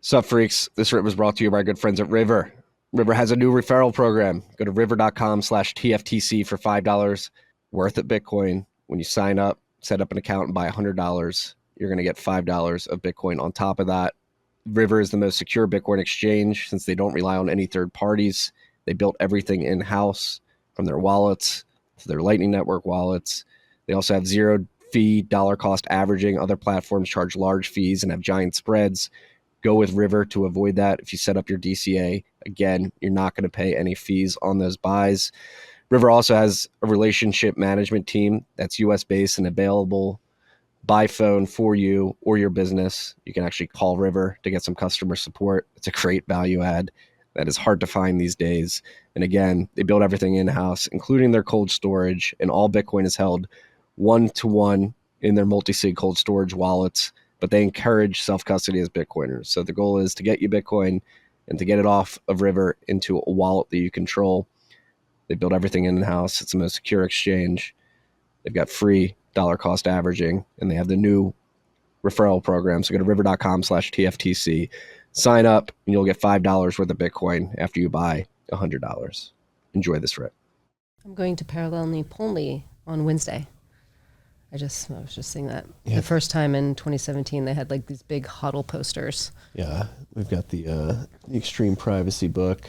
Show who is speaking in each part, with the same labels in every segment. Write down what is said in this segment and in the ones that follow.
Speaker 1: Sup, freaks? This rip was brought to you by our good friends at River. River has a new referral program. Go to river.com/TFTC for $5 worth of Bitcoin. When you sign up, set up an account and buy $100, you're going to get $5 of Bitcoin on top of that. River is the most secure Bitcoin exchange since they don't rely on any third parties. They built everything in-house, from their wallets to their Lightning Network wallets. They also have zero fee, dollar cost averaging. Other platforms charge large fees and have giant spreads. Go with River to avoid that. If you set up your DCA, again, you're not going to pay any fees on those buys. River also has a relationship management team that's US based and available by phone for you or your business. You can actually call River to get some customer support. It's a great value add that is hard to find these days. And again, they build everything in-house, including their cold storage, and all Bitcoin is held one-to-one in their multi-sig cold storage wallets. But they encourage self-custody as Bitcoiners. So the goal is to get you Bitcoin and to get it off of River into a wallet that you control. They build everything in-house. It's the most secure exchange. They've got free dollar cost averaging, and they have the new referral program. So go to river.com/TFTC, sign up, and you'll get $5 worth of Bitcoin after you buy $100. Enjoy this rip.
Speaker 2: I'm going to Parallel Nepal on Wednesday. I was just saying that.
Speaker 3: Yeah.
Speaker 2: The first time in 2017, they had like these big HODL posters.
Speaker 3: Yeah, we've got the Extreme Privacy book.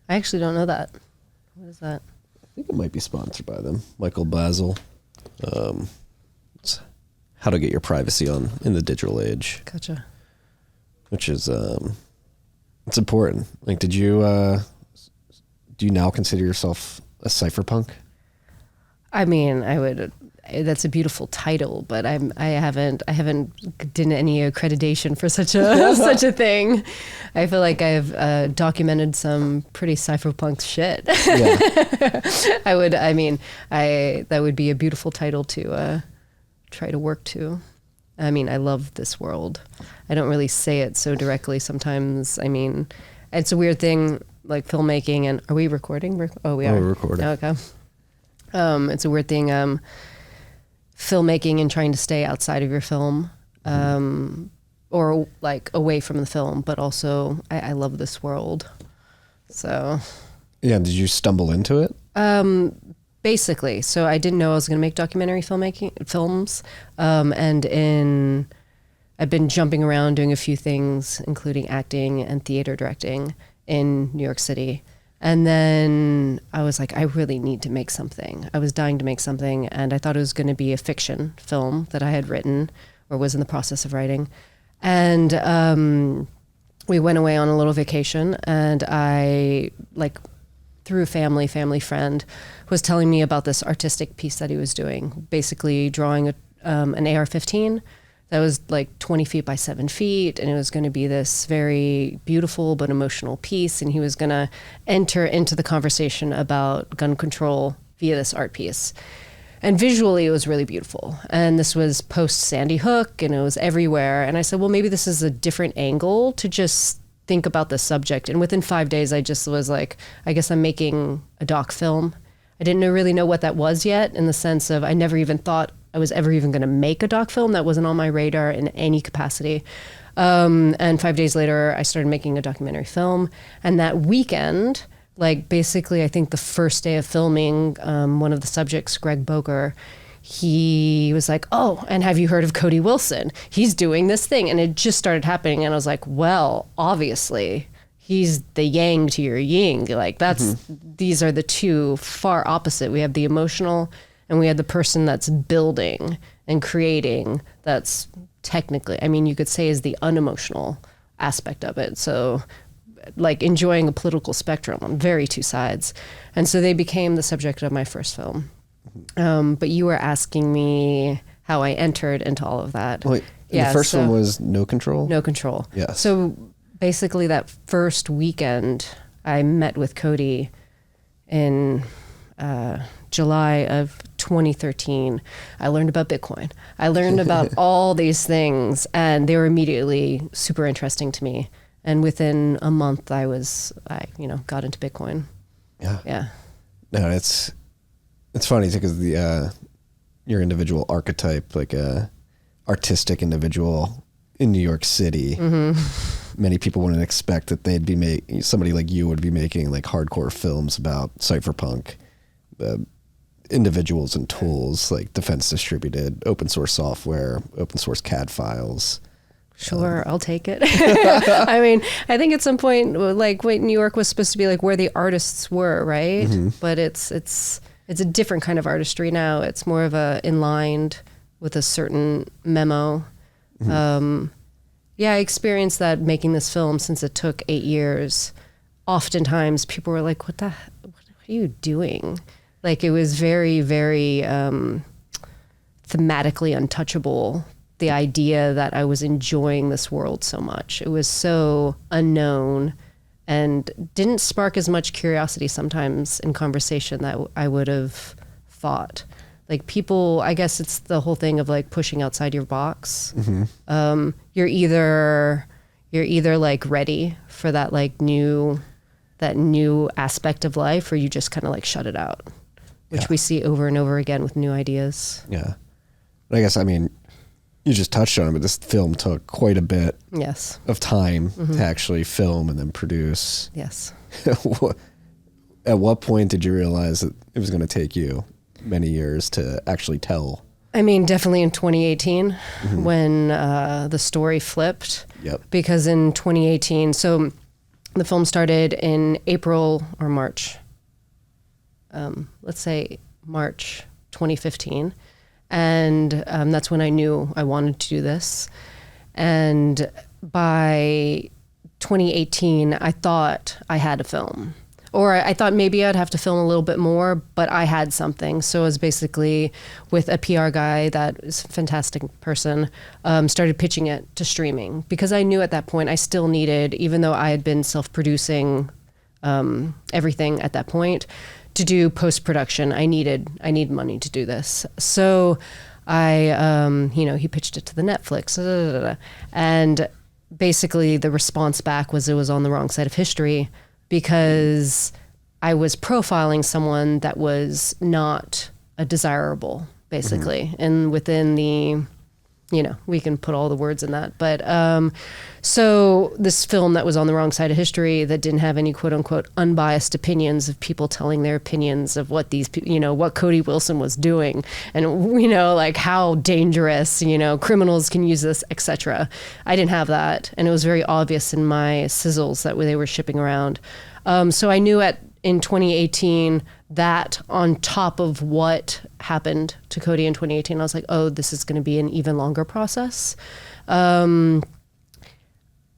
Speaker 2: I actually don't know that. What is that?
Speaker 3: I think it might be sponsored by them. Michael Basil. It's how to get your privacy on in the digital age.
Speaker 2: Gotcha.
Speaker 3: Which is it's important. Like, do you now consider yourself a cypherpunk?
Speaker 2: I mean, I would. That's a beautiful title, but I haven't done any accreditation for such a thing. I feel like I've documented some pretty cypherpunk shit. Yeah. That would be a beautiful title to try to work to. I mean, I love this world. I don't really say it so directly sometimes. I mean, it's a weird thing, like filmmaking. And are we recording? Oh, we are.
Speaker 3: We're recording.
Speaker 2: Oh, okay. It's a weird thing. Filmmaking and trying to stay outside of your film, or like away from the film, but also I love this world. So
Speaker 3: yeah, did you stumble into it?
Speaker 2: Basically, so I didn't know I was going to make documentary films, and I've been jumping around doing a few things, including acting and theater directing in New York City. And then I was like, I really need to make something. I was dying to make something, and I thought it was going to be a fiction film that I had written or was in the process of writing. And we went away on a little vacation, and I, like, through a family friend, was telling me about this artistic piece that he was doing, basically drawing an AR-15 that was like 20 feet by 7 feet, and it was going to be this very beautiful but emotional piece, and he was going to enter into the conversation about gun control via this art piece. And visually, it was really beautiful. And this was post Sandy Hook, and it was everywhere. And I said, well, maybe this is a different angle to just think about the subject. And within 5 days, I just was like, I guess I'm making a doc film. I didn't really know what that was yet, in the sense of I never even thought I was ever even going to make a doc film. That wasn't on my radar in any capacity. And 5 days later, I started making a documentary film. And that weekend, like basically, I think the first day of filming, one of the subjects, Greg Boger, he was like, oh, and have you heard of Cody Wilson? He's doing this thing. And it just started happening. And I was like, well, obviously, he's the yang to your yin. Like these are the two far opposite. We have the emotional, and we had the person that's building and creating, that's technically, I mean, you could say is the unemotional aspect of it. So like enjoying a political spectrum on very two sides. And so they became the subject of my first film. But you were asking me how I entered into all of that.
Speaker 3: Wait, the first one was No Control?
Speaker 2: No Control.
Speaker 3: Yes.
Speaker 2: So basically that first weekend, I met with Cody in July of 2013. I learned about Bitcoin. I learned about all these things, and they were immediately super interesting to me. And within a month, I got into Bitcoin.
Speaker 3: Yeah.
Speaker 2: Yeah.
Speaker 3: No, it's funny because your individual archetype, like a artistic individual in New York City, many people wouldn't expect that they'd be somebody like you would be making like hardcore films about cypherpunk, individuals and tools like defense distributed, open source software, open source CAD files.
Speaker 2: Sure, I'll take it. I mean, I think at some point, like, New York was supposed to be like where the artists were, right? But it's a different kind of artistry now. It's more of a inlined with a certain memo. Yeah, I experienced that making this film since it took 8 years. Oftentimes, people were like, what are you doing? Like, it was very, very thematically untouchable. The idea that I was enjoying this world so much. It was so unknown and didn't spark as much curiosity sometimes in conversation that I would have thought. Like, people, I guess it's the whole thing of like pushing outside your box. You're either like ready for that like new aspect of life, or you just kind of like shut it out, which we see over and over again with new ideas.
Speaker 3: Yeah. But I guess, I mean, you just touched on it, but this film took quite a bit of time to actually film and then produce.
Speaker 2: Yes.
Speaker 3: At what point did you realize that it was going to take you many years to actually tell?
Speaker 2: I mean, definitely in 2018 when the story flipped.
Speaker 3: Yep.
Speaker 2: Because in 2018, so the film started in April or March. Let's say March 2015. And that's when I knew I wanted to do this. And by 2018, I thought I had a film. Or I thought maybe I'd have to film a little bit more, but I had something. So I was basically with a PR guy that is a fantastic person, started pitching it to streaming. Because I knew at that point I still needed, even though I had been self-producing everything at that point, to do post-production, I need money to do this. So he pitched it to the Netflix, and basically the response back was it was on the wrong side of history because I was profiling someone that was not a desirable, basically. And within the, we can put all the words in that. But so this film that was on the wrong side of history, that didn't have any quote unquote unbiased opinions of people telling their opinions of what these, what Cody Wilson was doing, and like how dangerous, criminals can use this, etc. I didn't have that, and it was very obvious in my sizzles that they were shipping around. So I knew in 2018 that on top of what happened to Cody in 2018, I was like, oh, this is going to be an even longer process.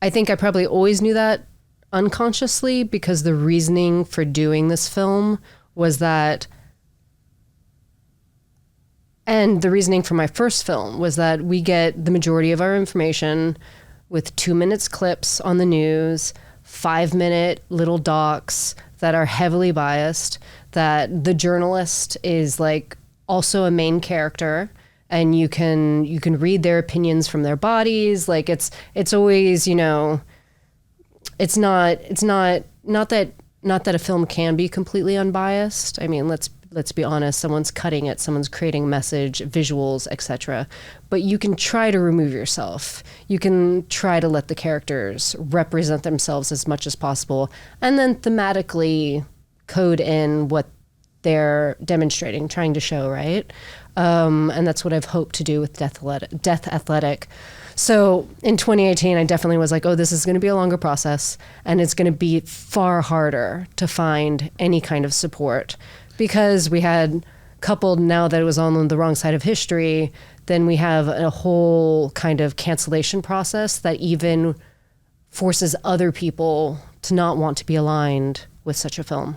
Speaker 2: I think I probably always knew that unconsciously, because the reasoning for doing this film was that, and the reasoning for my first film was that we get the majority of our information with 2 minutes clips on the news, 5-minute little docs that are heavily biased, that the journalist is like also a main character, and you can read their opinions from their bodies. Like it's always, it's not that a film can be completely unbiased. I mean, let's be honest, someone's cutting it, someone's creating a message, visuals, etc. But you can try to remove yourself. You can try to let the characters represent themselves as much as possible, and then thematically code in what they're demonstrating, trying to show, right? And that's what I've hoped to do with Death Athletic. So in 2018, I definitely was like, oh, this is going to be a longer process, and it's going to be far harder to find any kind of support, because we had coupled, now that it was on the wrong side of history, then we have a whole kind of cancellation process that even forces other people to not want to be aligned with such a film.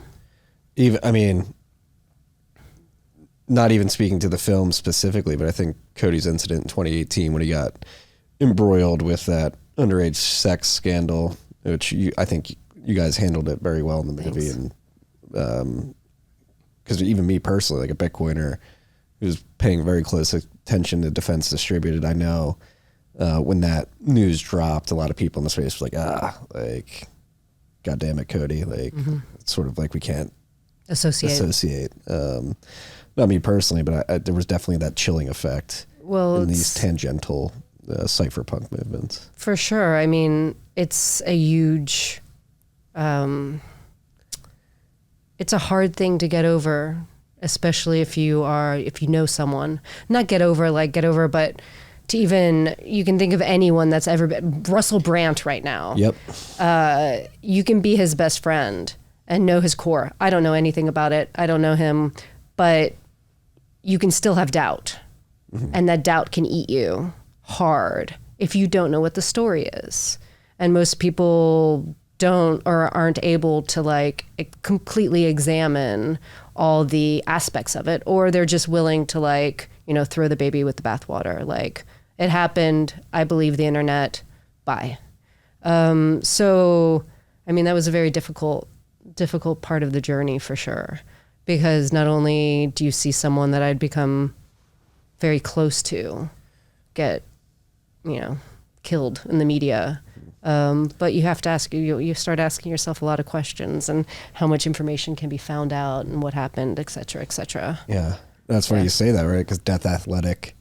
Speaker 3: Not even speaking to the film specifically, but I think Cody's incident in 2018 when he got embroiled with that underage sex scandal, which I think you guys handled it very well in the movie.
Speaker 2: Thanks.
Speaker 3: And because even me personally, like a Bitcoiner who's paying very close attention to defense distributed, I know when that news dropped, a lot of people in the space was like, God damn it, Cody. Like, it's sort of like we can't associate. Not me personally, but there was definitely that chilling effect in these tangential cypherpunk movements.
Speaker 2: For sure. I mean, it's a huge, it's a hard thing to get over, especially if you know someone. Not get over, but to even, you can think of anyone that's ever been, Russell Brand right now.
Speaker 3: Yep.
Speaker 2: You can be his best friend and know his core. I don't know anything about it. I don't know him, but you can still have doubt. Mm-hmm. And that doubt can eat you hard if you don't know what the story is. And most people don't or aren't able to like completely examine all the aspects of it, or they're just willing to like, throw the baby with the bathwater. Like, it happened, I believe the internet, bye. So, I mean, that was a very difficult part of the journey for sure, because not only do you see someone that I'd become very close to get, killed in the media, but you have to you start asking yourself a lot of questions, and how much information can be found out, and what happened, et cetera, et cetera.
Speaker 3: Yeah, that's funny you say that, right? Because Death Athletic,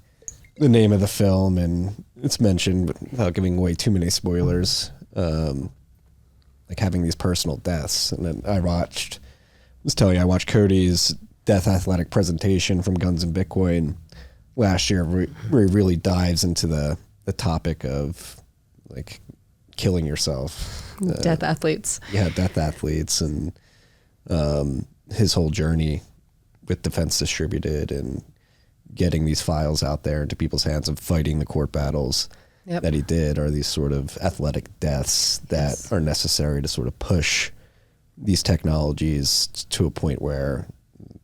Speaker 3: the name of the film, and it's mentioned, but without giving away too many spoilers, like having these personal deaths. And then I watched Cody's Death Athletic presentation from Guns and Bitcoin last year, where he really dives into the topic of like killing yourself.
Speaker 2: Death athletes.
Speaker 3: Yeah, death athletes, and his whole journey with Defense Distributed and getting these files out there into people's hands and fighting the court battles that he did are these sort of athletic deaths that are necessary to sort of push these technologies to a point where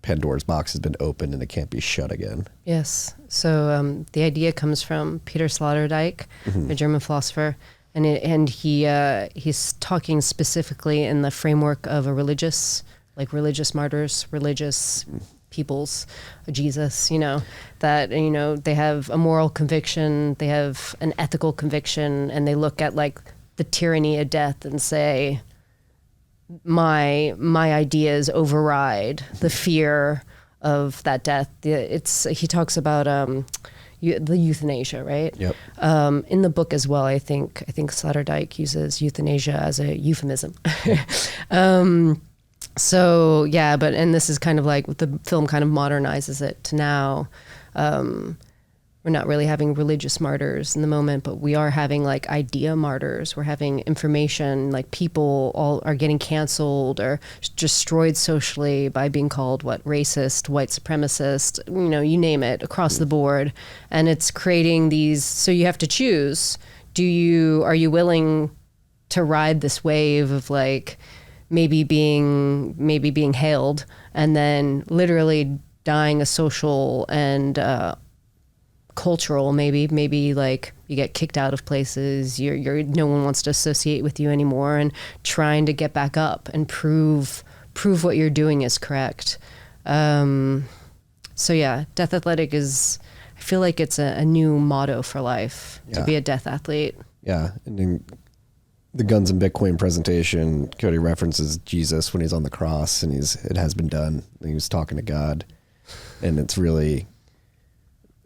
Speaker 3: Pandora's box has been opened and it can't be shut again.
Speaker 2: Yes. So the idea comes from Peter Sloterdijk, a German philosopher, and he's talking specifically in the framework of a religious martyrs, religious peoples, Jesus, that, they have a moral conviction, they have an ethical conviction, and they look at like the tyranny of death and say, my ideas override the fear of that death. He talks about the euthanasia, right?
Speaker 3: Yep.
Speaker 2: In the book as well, I think Sloterdijk uses euthanasia as a euphemism. So yeah, and this is kind of like the film kind of modernizes it to now. We're not really having religious martyrs in the moment, but we are having like idea martyrs. We're having information, like people all are getting canceled or destroyed socially by being called racist, white supremacist, you name it, across the board. And it's creating these, so you have to choose. Are you willing to ride this wave of like maybe being hailed and then literally dying a social and cultural, maybe like you get kicked out of places, you're no one wants to associate with you anymore, and trying to get back up and prove what you're doing is correct. So yeah, Death Athletic is, I feel like it's a new motto for life, to be a death athlete.
Speaker 3: Yeah, and in the Guns and Bitcoin presentation, Cody references Jesus when he's on the cross, and it has been done. He was talking to God, and it's really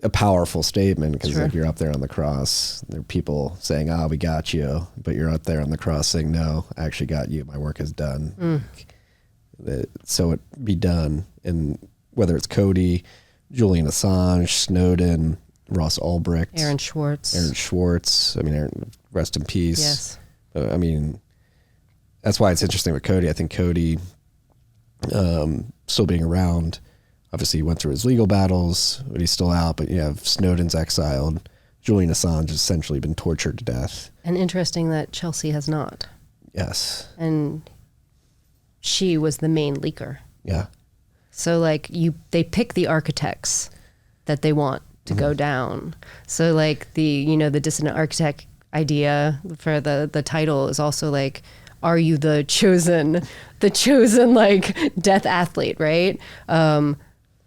Speaker 3: a powerful statement, because like you're up there on the cross, there are people saying, we got you, but you're up there on the cross saying, no, I actually got you, my work is done. So it be done. And whether it's Cody, Julian Assange, Snowden, Ross Ulbricht,
Speaker 2: Aaron Schwartz,
Speaker 3: I mean, Aaron, rest in peace.
Speaker 2: Yes.
Speaker 3: I mean, that's why it's interesting with Cody. I think Cody, still being around, obviously he went through his legal battles, but he's still out. But you have Snowden's exiled. Julian Assange has essentially been tortured to death.
Speaker 2: And interesting that Chelsea has not.
Speaker 3: Yes.
Speaker 2: And she was the main leaker.
Speaker 3: Yeah.
Speaker 2: So like they pick the architects that they want to go down. So like the dissident architect idea for the title is also like, are you the chosen like death athlete, right?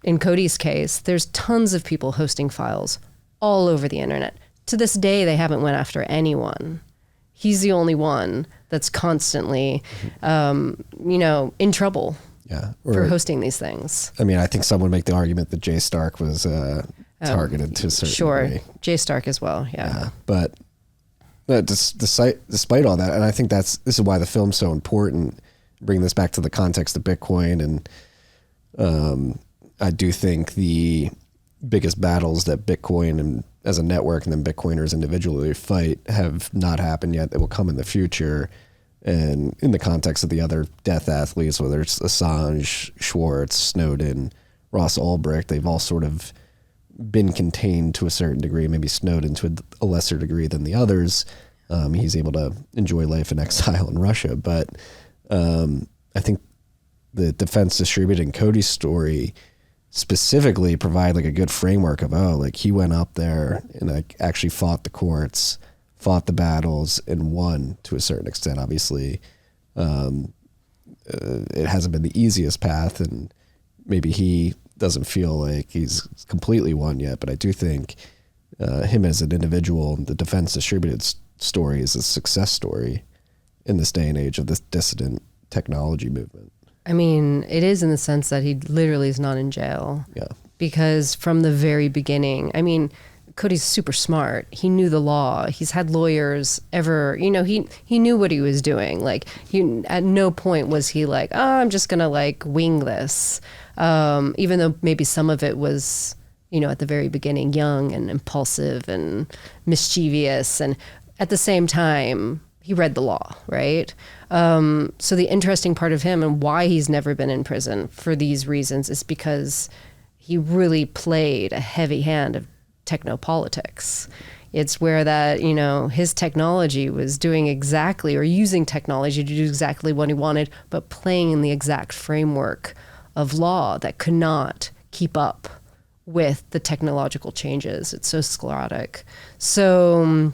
Speaker 2: In Cody's case, there's tons of people hosting files all over the internet. To this day, they haven't went after anyone. He's the only one that's constantly, in trouble
Speaker 3: Yeah.
Speaker 2: for hosting these things.
Speaker 3: I mean, I think someone would make the argument that JStark was targeted to a certain
Speaker 2: Sure.
Speaker 3: degree.
Speaker 2: JStark as well. Yeah.
Speaker 3: But despite all that, and I think this is why the film's so important, bring this back to the context of Bitcoin. And I do think the biggest battles that Bitcoin and as a network and then Bitcoiners individually fight have not happened yet. They will come in the future. And in the context of the other death athletes, whether it's Assange, Schwartz, Snowden, Ross Ulbricht, they've all sort of been contained to a certain degree, maybe Snowden to a lesser degree than the others. He's able to enjoy life in exile in Russia. But I think the Defense Distributed and Cody's story specifically provide like a good framework of, he went up there and like actually fought the courts, fought the battles, and won to a certain extent. Obviously, it hasn't been the easiest path, and maybe he doesn't feel like he's completely won yet. But I do think him as an individual, the Defense Distributed story is a success story in this day and age of this dissident technology movement.
Speaker 2: I mean, it is in the sense that he literally is not in jail.
Speaker 3: Yeah.
Speaker 2: Because from the very beginning, I mean, Cody's super smart. He knew the law. He's had lawyers he knew what he was doing. Like, at no point was he like, I'm just going to like wing this. Even though maybe some of it was, at the very beginning, young and impulsive and mischievous. And at the same time, he read the law, right? So the interesting part of him and why he's never been in prison for these reasons is because he really played a heavy hand of technopolitics. It's where that, his technology was doing exactly, or using technology to do exactly what he wanted, but playing in the exact framework of law that could not keep up with the technological changes. It's so sclerotic. So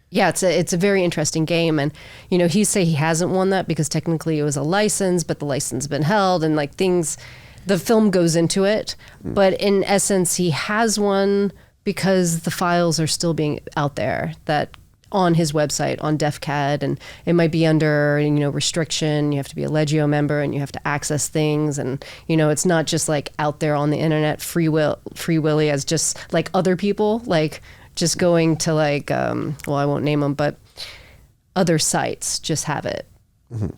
Speaker 2: yeah, it's a very interesting game. And, he say he hasn't won that because technically it was a license, but the license has been held and like things, the film goes into it. But in essence, he has won because the files are still being out there that on his website, on DefCAD, and it might be under, restriction. You have to be a Legio member and you have to access things. And, it's not just like out there on the internet, free willy as just like other people, like just going to like, I won't name them, but other sites just have it. Mm-hmm.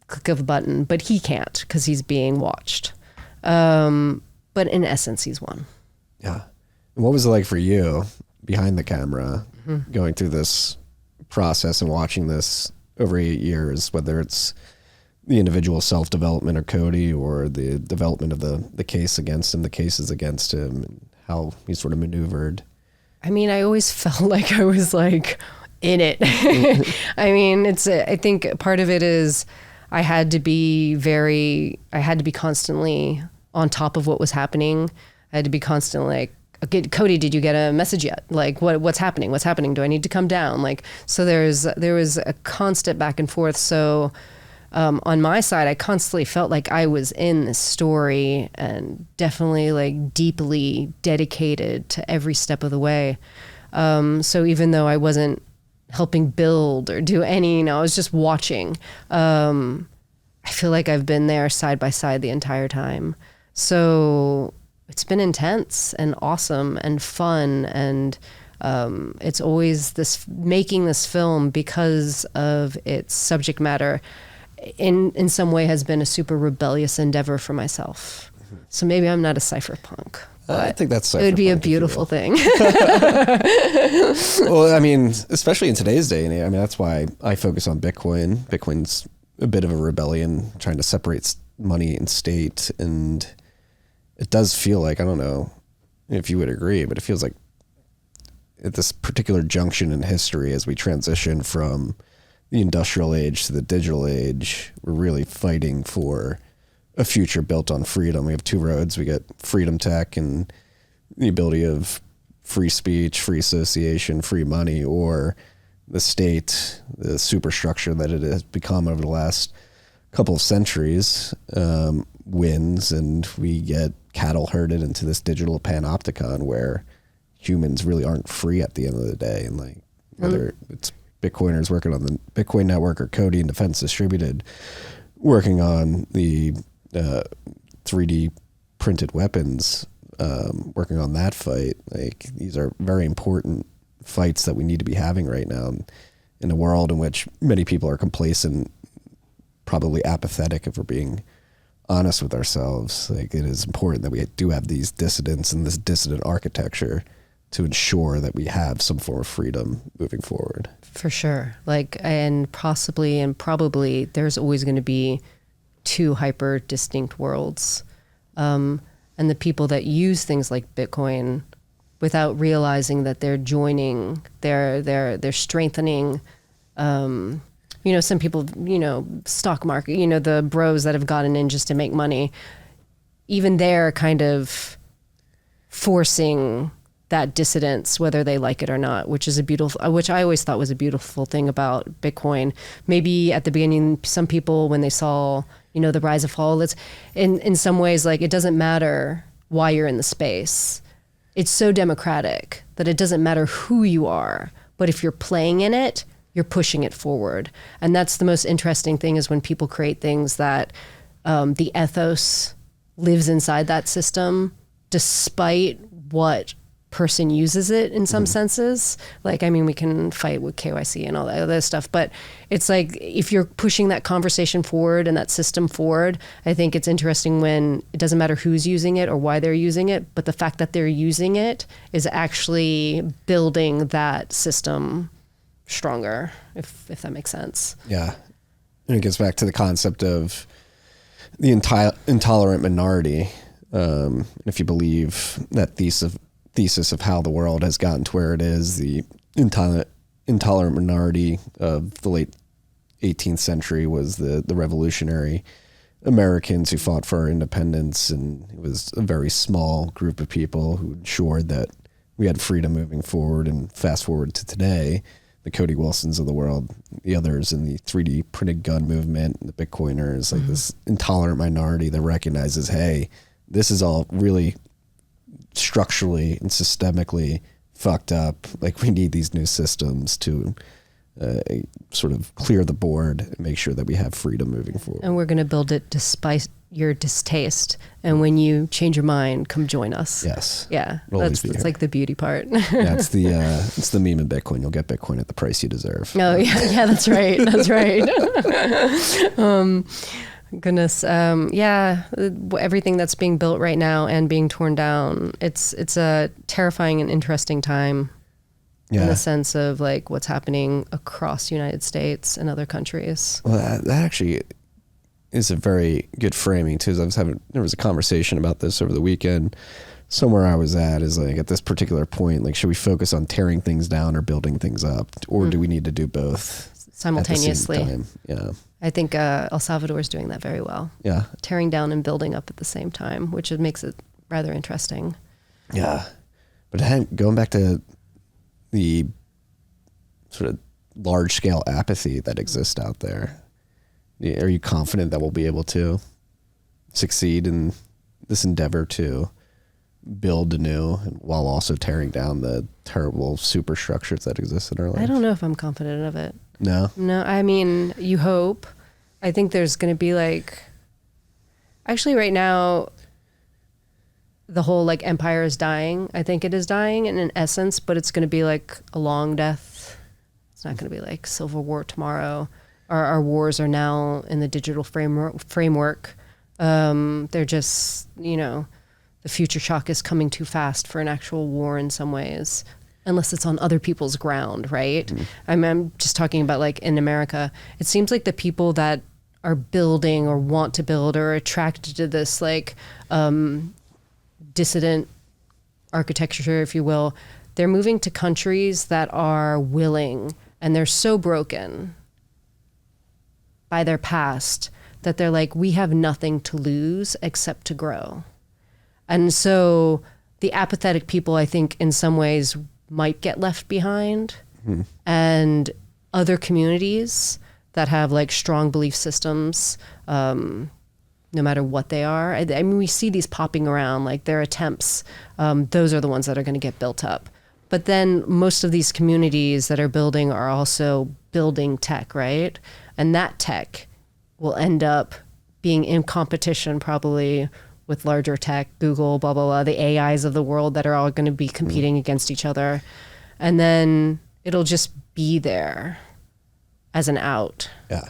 Speaker 2: Click of a button, but he can't because he's being watched. But in essence, he's won.
Speaker 3: Yeah. And what was it like for you behind the camera, going through this process and watching this over 8 years, whether it's the individual self-development of Cody or the development of the case against him, the cases against him, and how he sort of maneuvered?
Speaker 2: I mean, I always felt like I was like in it. I mean, I think part of it is I had to be constantly on top of what was happening. I had to be constantly like, okay, Cody, did you get a message yet? Like, what's happening? What's happening? Do I need to come down? Like, so there was a constant back and forth. So on my side, I constantly felt like I was in this story and definitely like deeply dedicated to every step of the way. So even though I wasn't helping build or do any, I was just watching. I feel like I've been there side by side the entire time. So it's been intense and awesome and fun. And it's always making this film because of its subject matter in some way has been a super rebellious endeavor for myself. So maybe I'm not a cypherpunk.
Speaker 3: I think that's cypherpunk.
Speaker 2: It would be a beautiful thing.
Speaker 3: Well, I mean, especially in today's day and age, I mean, that's why I focus on Bitcoin. Bitcoin's a bit of a rebellion, trying to separate money and state. And it does feel like, I don't know if you would agree, but it feels like at this particular junction in history, as we transition from the industrial age to the digital age, we're really fighting for a future built on freedom. We have two roads. We got freedom tech and the ability of free speech, free association, free money, or the state, the superstructure that it has become over the last couple of centuries, wins, and we get cattle herded into this digital panopticon where humans really aren't free at the end of the day. And like, whether it's Bitcoiners working on the Bitcoin network or Cody and Defense Distributed working on the 3D printed weapons, working on that fight. Like, these are very important fights that we need to be having right now in a world in which many people are complacent, probably apathetic, if we're being honest with ourselves. Like, it is important that we do have these dissidents and this dissident architecture to ensure that we have some form of freedom moving forward.
Speaker 2: For sure. Like, and possibly and probably there's always going to be two hyper distinct worlds. And the people that use things like Bitcoin without realizing that they're joining, they're strengthening, some people, stock market, the bros that have gotten in just to make money, even they're kind of forcing that dissidence, whether they like it or not, which I always thought was a beautiful thing about Bitcoin. Maybe at the beginning, some people, when they saw, the rise and fall, it's in some ways, like, it doesn't matter why you're in the space. It's so democratic that it doesn't matter who you are, but if you're playing in it, you're pushing it forward. And that's the most interesting thing, is when people create things that the ethos lives inside that system, despite what person uses it in some senses. Like, I mean, we can fight with KYC and all that other stuff, but it's like, if you're pushing that conversation forward and that system forward, I think it's interesting when it doesn't matter who's using it or why they're using it, but the fact that they're using it is actually building that system stronger, if that makes sense.
Speaker 3: Yeah. And it gets back to the concept of the intolerant minority. If you believe that thesis of how the world has gotten to where it is, the intolerant minority of the late 18th century was the revolutionary Americans who fought for our independence, and it was a very small group of people who ensured that we had freedom moving forward. And fast forward to today, the Cody Wilsons of the world, the others in the 3D printed gun movement, the Bitcoiners, like this intolerant minority that recognizes, hey, this is all really structurally and systemically fucked up. Like, we need these new systems to sort of clear the board and make sure that we have freedom moving forward.
Speaker 2: And we're going to build it despite your distaste. And when you change your mind, come join us.
Speaker 3: Yes.
Speaker 2: Yeah. That's like the beauty part.
Speaker 3: Yeah, it's the meme in Bitcoin. You'll get Bitcoin at the price you deserve.
Speaker 2: Oh, yeah, that's right. That's right. Goodness. Everything that's being built right now and being torn down, it's a terrifying and interesting time. Yeah. In the sense of, like, what's happening across the United States and other countries.
Speaker 3: Well, that actually is a very good framing too. There was a conversation about this over the weekend. Somewhere I was at is, like, at this particular point, like, should we focus on tearing things down or building things up, or do we need to do both
Speaker 2: simultaneously?
Speaker 3: At the same time? Yeah.
Speaker 2: I think El Salvador is doing that very well.
Speaker 3: Yeah.
Speaker 2: Tearing down and building up at the same time, which makes it rather interesting.
Speaker 3: Yeah. But going back to the sort of large scale apathy that exists out there, are you confident that we'll be able to succeed in this endeavor to build anew while also tearing down the terrible superstructures that exist in our life?
Speaker 2: I don't know if I'm confident of it.
Speaker 3: No?
Speaker 2: No, I mean, you hope. I think there's going to be, like, actually right now, the whole, like, empire is dying. I think it is dying in an essence, but it's going to be like a long death. It's not going to be like Civil War tomorrow. Our wars are now in the digital framework. They're just, the future shock is coming too fast for an actual war in some ways, unless it's on other people's ground, right? I'm just talking about, like, in America, it seems like the people that are building or want to build or are attracted to this, like, dissident architecture, if you will, they're moving to countries that are willing, and they're so broken by their past that they're like, we have nothing to lose except to grow. And so the apathetic people, I think, in some ways might get left behind, and other communities that have, like, strong belief systems, no matter what they are. I mean, we see these popping around, like, their attempts. Those are the ones that are going to get built up. But then most of these communities that are building are also building tech, right? And that tech will end up being in competition probably with larger tech, Google, blah, blah, blah, the AIs of the world that are all going to be competing against each other. And then it'll just be there as an out.
Speaker 3: Yeah.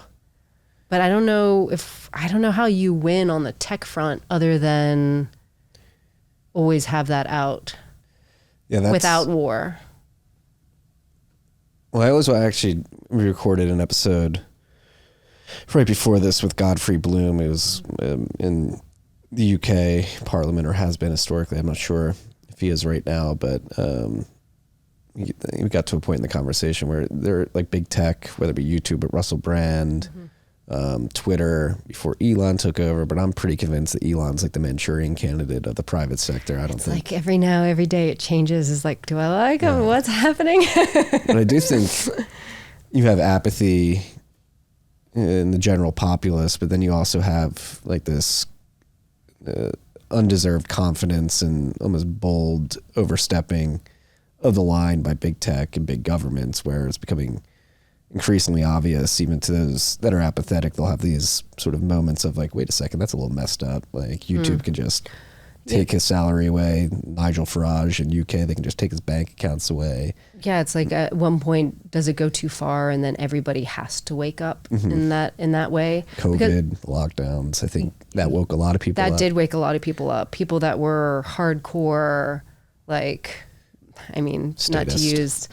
Speaker 2: But I don't know how you win on the tech front other than always have that out.
Speaker 3: Yeah,
Speaker 2: without war.
Speaker 3: Well, we recorded an episode right before this with Godfrey Bloom. It was in the UK Parliament, or has been historically. I'm not sure if he is right now, but we got to a point in the conversation where they're like big tech, whether it be YouTube, but Russell Brand, Twitter before Elon took over. But I'm pretty convinced that Elon's like the Manchurian candidate of the private sector. I don't think
Speaker 2: like every day it changes. Is like, do I like him? What's happening?
Speaker 3: But I do think you have apathy in the general populace, but then you also have like this undeserved confidence and almost bold overstepping of the line by big tech and big governments, where it's becoming increasingly obvious, even to those that are apathetic. They'll have these sort of moments of like, wait a second, that's a little messed up. Like YouTube can just take his salary away. Nigel Farage in UK, they can just take his bank accounts away.
Speaker 2: Yeah, it's like at one point, does it go too far, and then everybody has to wake up in that way?
Speaker 3: COVID, lockdowns, I think that woke a lot of people up.
Speaker 2: That did wake a lot of people up. People that were hardcore, like, I mean,
Speaker 3: Statist.
Speaker 2: not to use,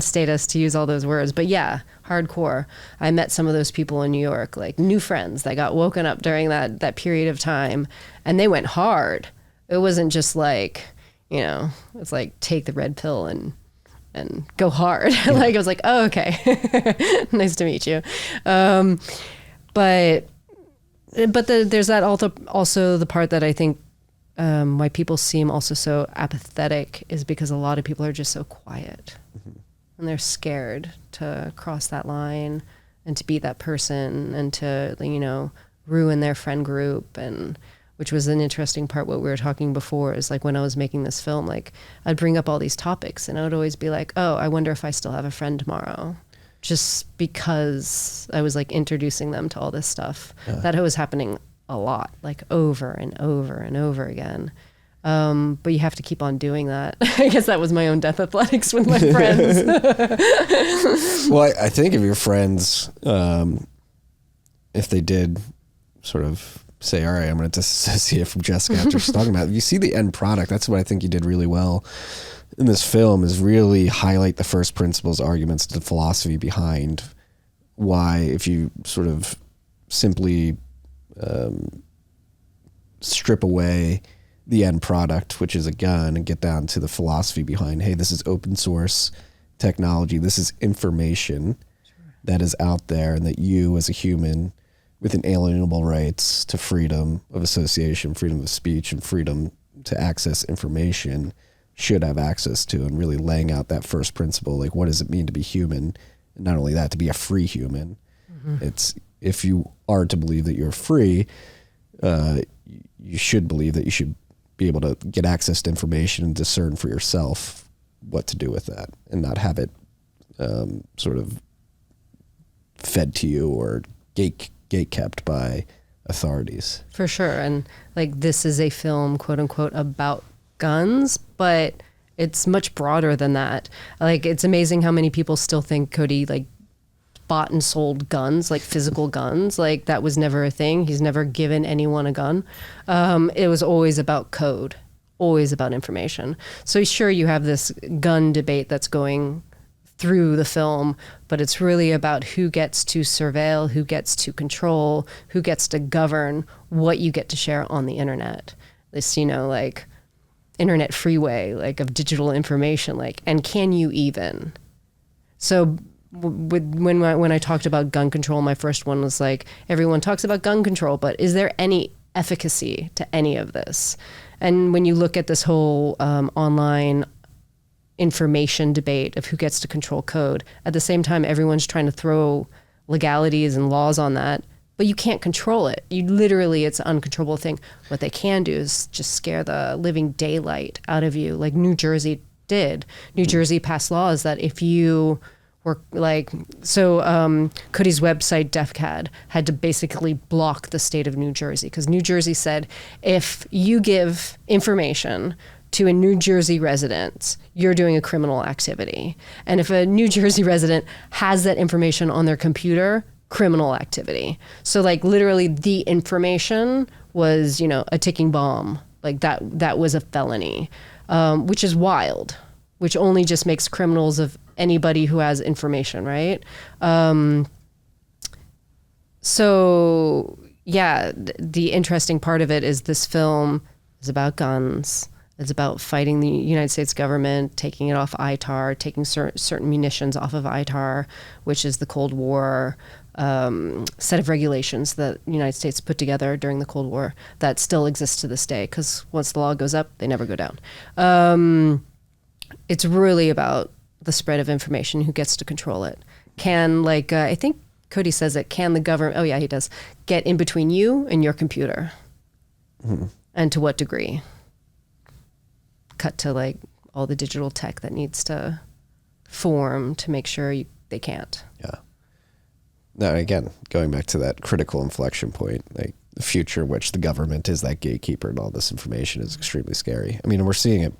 Speaker 2: statist, to use all those words, but yeah, hardcore. I met some of those people in New York, like new friends that got woken up during that period of time, and they went hard. It wasn't just like, it's like take the red pill and go hard. Like I was like, oh, okay, nice to meet you. But there's that also the part that I think why people seem also so apathetic is because a lot of people are just so quiet and they're scared to cross that line and to be that person and to, ruin their friend group. And which was an interesting part, what we were talking before, is like when I was making this film, like I'd bring up all these topics and I would always be like, oh, I wonder if I still have a friend tomorrow. Just because I was like introducing them to all this stuff that was happening a lot, like over and over and over again. But you have to keep on doing that. I guess that was my own death athletics with my friends.
Speaker 3: Well, I think if your friends, if they did sort of say, all right, I'm going to disassociate from Jessica after she's talking about it, you see the end product. That's what I think you did really well in this film, is really highlight the first principles arguments, the philosophy behind why, if you sort of simply strip away the end product, which is a gun, and get down to the philosophy behind, hey, this is open source technology. This is information that is out there, and that you as a human with inalienable rights to freedom of association, freedom of speech, and freedom to access information should have access to. And really laying out that first principle, like what does it mean to be human? And not only that, to be a free human. It's, if you are to believe that you're free, you should believe that you should be able to get access to information and discern for yourself what to do with that, and not have it sort of fed to you or gate kept by authorities.
Speaker 2: For sure. And like, this is a film, quote unquote, about guns, but it's much broader than that. Like, it's amazing how many people still think Cody like bought and sold guns, like physical guns. Like that was never a thing. He's never given anyone a gun. It was always about code, always about information. So sure, you have this gun debate that's going through the film, but it's really about who gets to surveil, who gets to control, who gets to govern what you get to share on the internet. This, like internet freeway, like of digital information, like, and can you even? So when I talked about gun control, my first one was like, everyone talks about gun control, but is there any efficacy to any of this? And when you look at this whole online information debate of who gets to control code, at the same time, everyone's trying to throw legalities and laws on that, but you can't control it. You literally, it's an uncontrollable thing. What they can do is just scare the living daylight out of you, like New Jersey did. New Jersey passed laws that if you Cody's website, DefCAD, had to basically block the state of New Jersey because New Jersey said if you give information to a New Jersey resident, you're doing a criminal activity. And if a New Jersey resident has that information on their computer, criminal activity. So like literally the information was, a ticking bomb. Like that was a felony, which is wild, which only just makes criminals of anybody who has information, right? So yeah, the interesting part of it is this film is about guns. It's about fighting the United States government, taking it off ITAR, taking certain munitions off of ITAR, which is the Cold War set of regulations that the United States put together during the Cold War that still exists to this day, because once the law goes up, they never go down. It's really about the spread of information, who gets to control it. I think Cody says it, can the government, oh yeah, he does, get in between you and your computer? Mm-hmm. And to what degree? Cut to like all the digital tech that needs to form to make sure they can't.
Speaker 3: Yeah. Now, again, going back to that critical inflection point, like the future in which the government is that gatekeeper and all this information is extremely scary. I mean, we're seeing it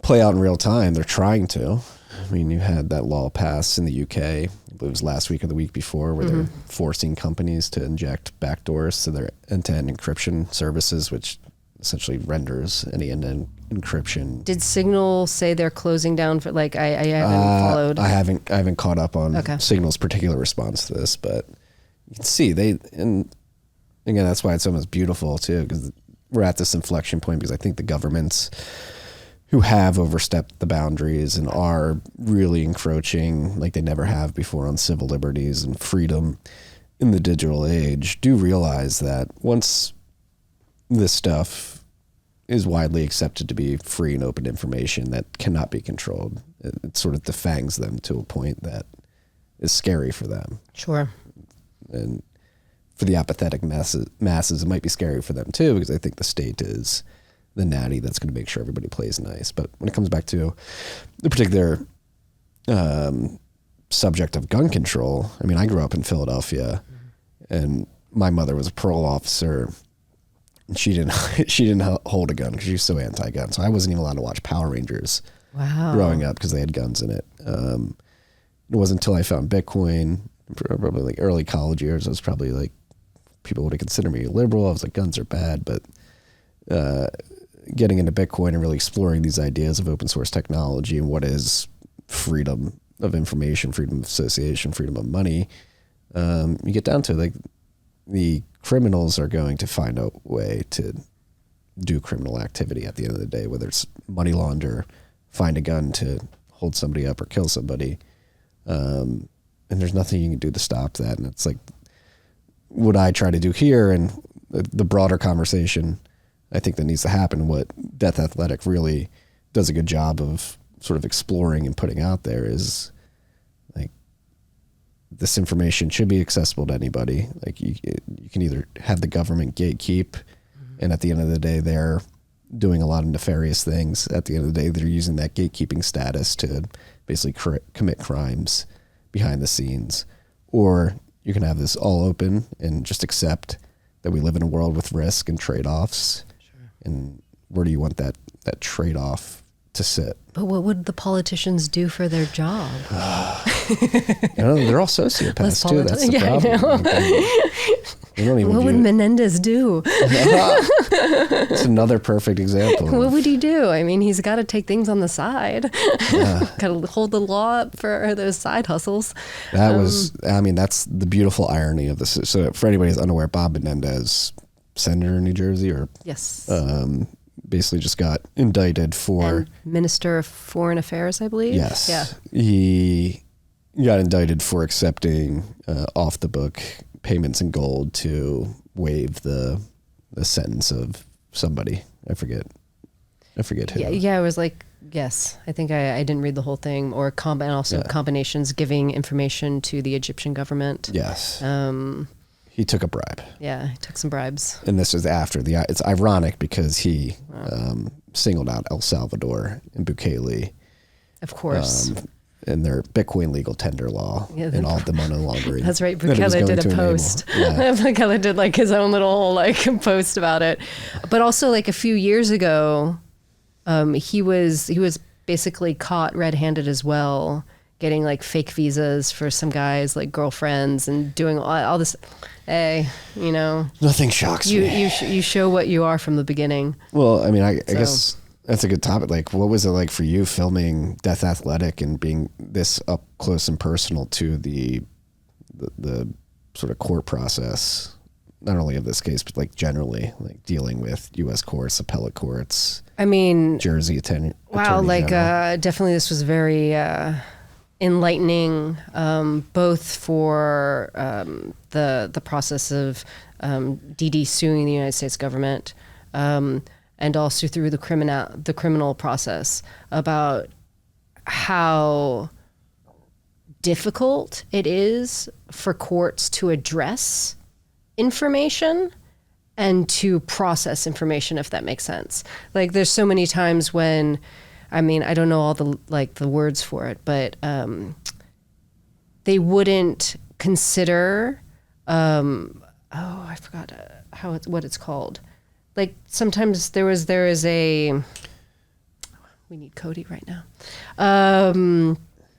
Speaker 3: play out in real time. They're trying to. I mean, you had that law passed in the UK, I believe it was last week or the week before, where they're forcing companies to inject backdoors to their end-to-end encryption services, which essentially renders any end-to-end encryption.
Speaker 2: Did Signal say they're closing down for I haven't followed.
Speaker 3: I haven't caught up on Signal's particular response to this, but you can see and again, that's why it's almost beautiful too, because we're at this inflection point, because I think the governments who have overstepped the boundaries and are really encroaching like they never have before on civil liberties and freedom in the digital age do realize that once this stuff is widely accepted to be free and open information that cannot be controlled, it sort of defangs them to a point that is scary for them.
Speaker 2: Sure.
Speaker 3: And for the apathetic masses, it might be scary for them too, because I think the state is the natty that's going to make sure everybody plays nice. But when it comes back to the particular subject of gun control, I mean, I grew up in Philadelphia, and my mother was a parole officer, and she didn't hold a gun because she was so anti-gun. So I wasn't even allowed to watch Power Rangers growing up because they had guns in it. It wasn't until I found Bitcoin, probably like early college years, I was probably like, people would have considered me a liberal. I was like, guns are bad, but getting into Bitcoin and really exploring these ideas of open source technology and what is freedom of information, freedom of association, freedom of money, you get down to like the criminals are going to find a way to do criminal activity at the end of the day, whether it's money launder, find a gun to hold somebody up or kill somebody. And there's nothing you can do to stop that. And it's like what I try to do here and the broader conversation I think that needs to happen, what Death Athletic really does a good job of sort of exploring and putting out there is like, this information should be accessible to anybody. Like you can either have the government gatekeep, and at the end of the day, they're doing a lot of nefarious things. At the end of the day, they're using that gatekeeping status to basically commit crimes behind the scenes. Or you can have this all open and just accept that we live in a world with risk and trade-offs. Sure. And where do you want that trade-off to sit?
Speaker 2: But what would the politicians do for their job?
Speaker 3: They're all sociopaths too. That's the problem. They don't even
Speaker 2: what would Menendez do?
Speaker 3: It's another perfect example.
Speaker 2: What would he do? I mean, he's got to take things on the side. Got to hold the law up for those side hustles.
Speaker 3: That's the beautiful irony of this. So for anybody who's unaware, Bob Menendez, senator in New Jersey, or
Speaker 2: yes,
Speaker 3: basically just got indicted for...
Speaker 2: And Minister of Foreign Affairs, I believe.
Speaker 3: Yes.
Speaker 2: Yeah.
Speaker 3: He got indicted for accepting off the book payments in gold to waive the sentence of somebody. I forget who.
Speaker 2: Yeah, it was like, yes. I think I didn't read the whole thing. Or combinations giving information to the Egyptian government.
Speaker 3: Yes. He took a bribe.
Speaker 2: Yeah, he took some bribes.
Speaker 3: And this is after it's ironic because he singled out El Salvador and Bukele.
Speaker 2: Of course.
Speaker 3: in their Bitcoin legal tender law and all the money laundering.
Speaker 2: That's right.
Speaker 3: that it was
Speaker 2: Bukele
Speaker 3: going
Speaker 2: did
Speaker 3: to
Speaker 2: a
Speaker 3: enable.
Speaker 2: post.
Speaker 3: Yeah.
Speaker 2: Bukele did like his own little like post about it. But also like a few years ago, he was basically caught red-handed as well, getting like fake visas for some guys, like girlfriends, and doing all this. Hey, you know,
Speaker 3: Nothing shocks me.
Speaker 2: you show what you are from the beginning.
Speaker 3: Well, I mean, I guess that's a good topic. Like, what was it like for you filming Death Athletic and being this up close and personal to the sort of court process, not only of this case, but like generally, like dealing with U.S. courts, appellate courts?
Speaker 2: I mean,
Speaker 3: Jersey attorney.
Speaker 2: wow, like
Speaker 3: general.
Speaker 2: definitely this was very enlightening, both for the process of DD suing the United States government, and also through the criminal process, about how difficult it is for courts to address information and to process information, if that makes sense. Like there's so many times when, I mean, I don't know all the words for it, but they wouldn't consider, I forgot what it's called. Like sometimes there is a, we need Cody right now.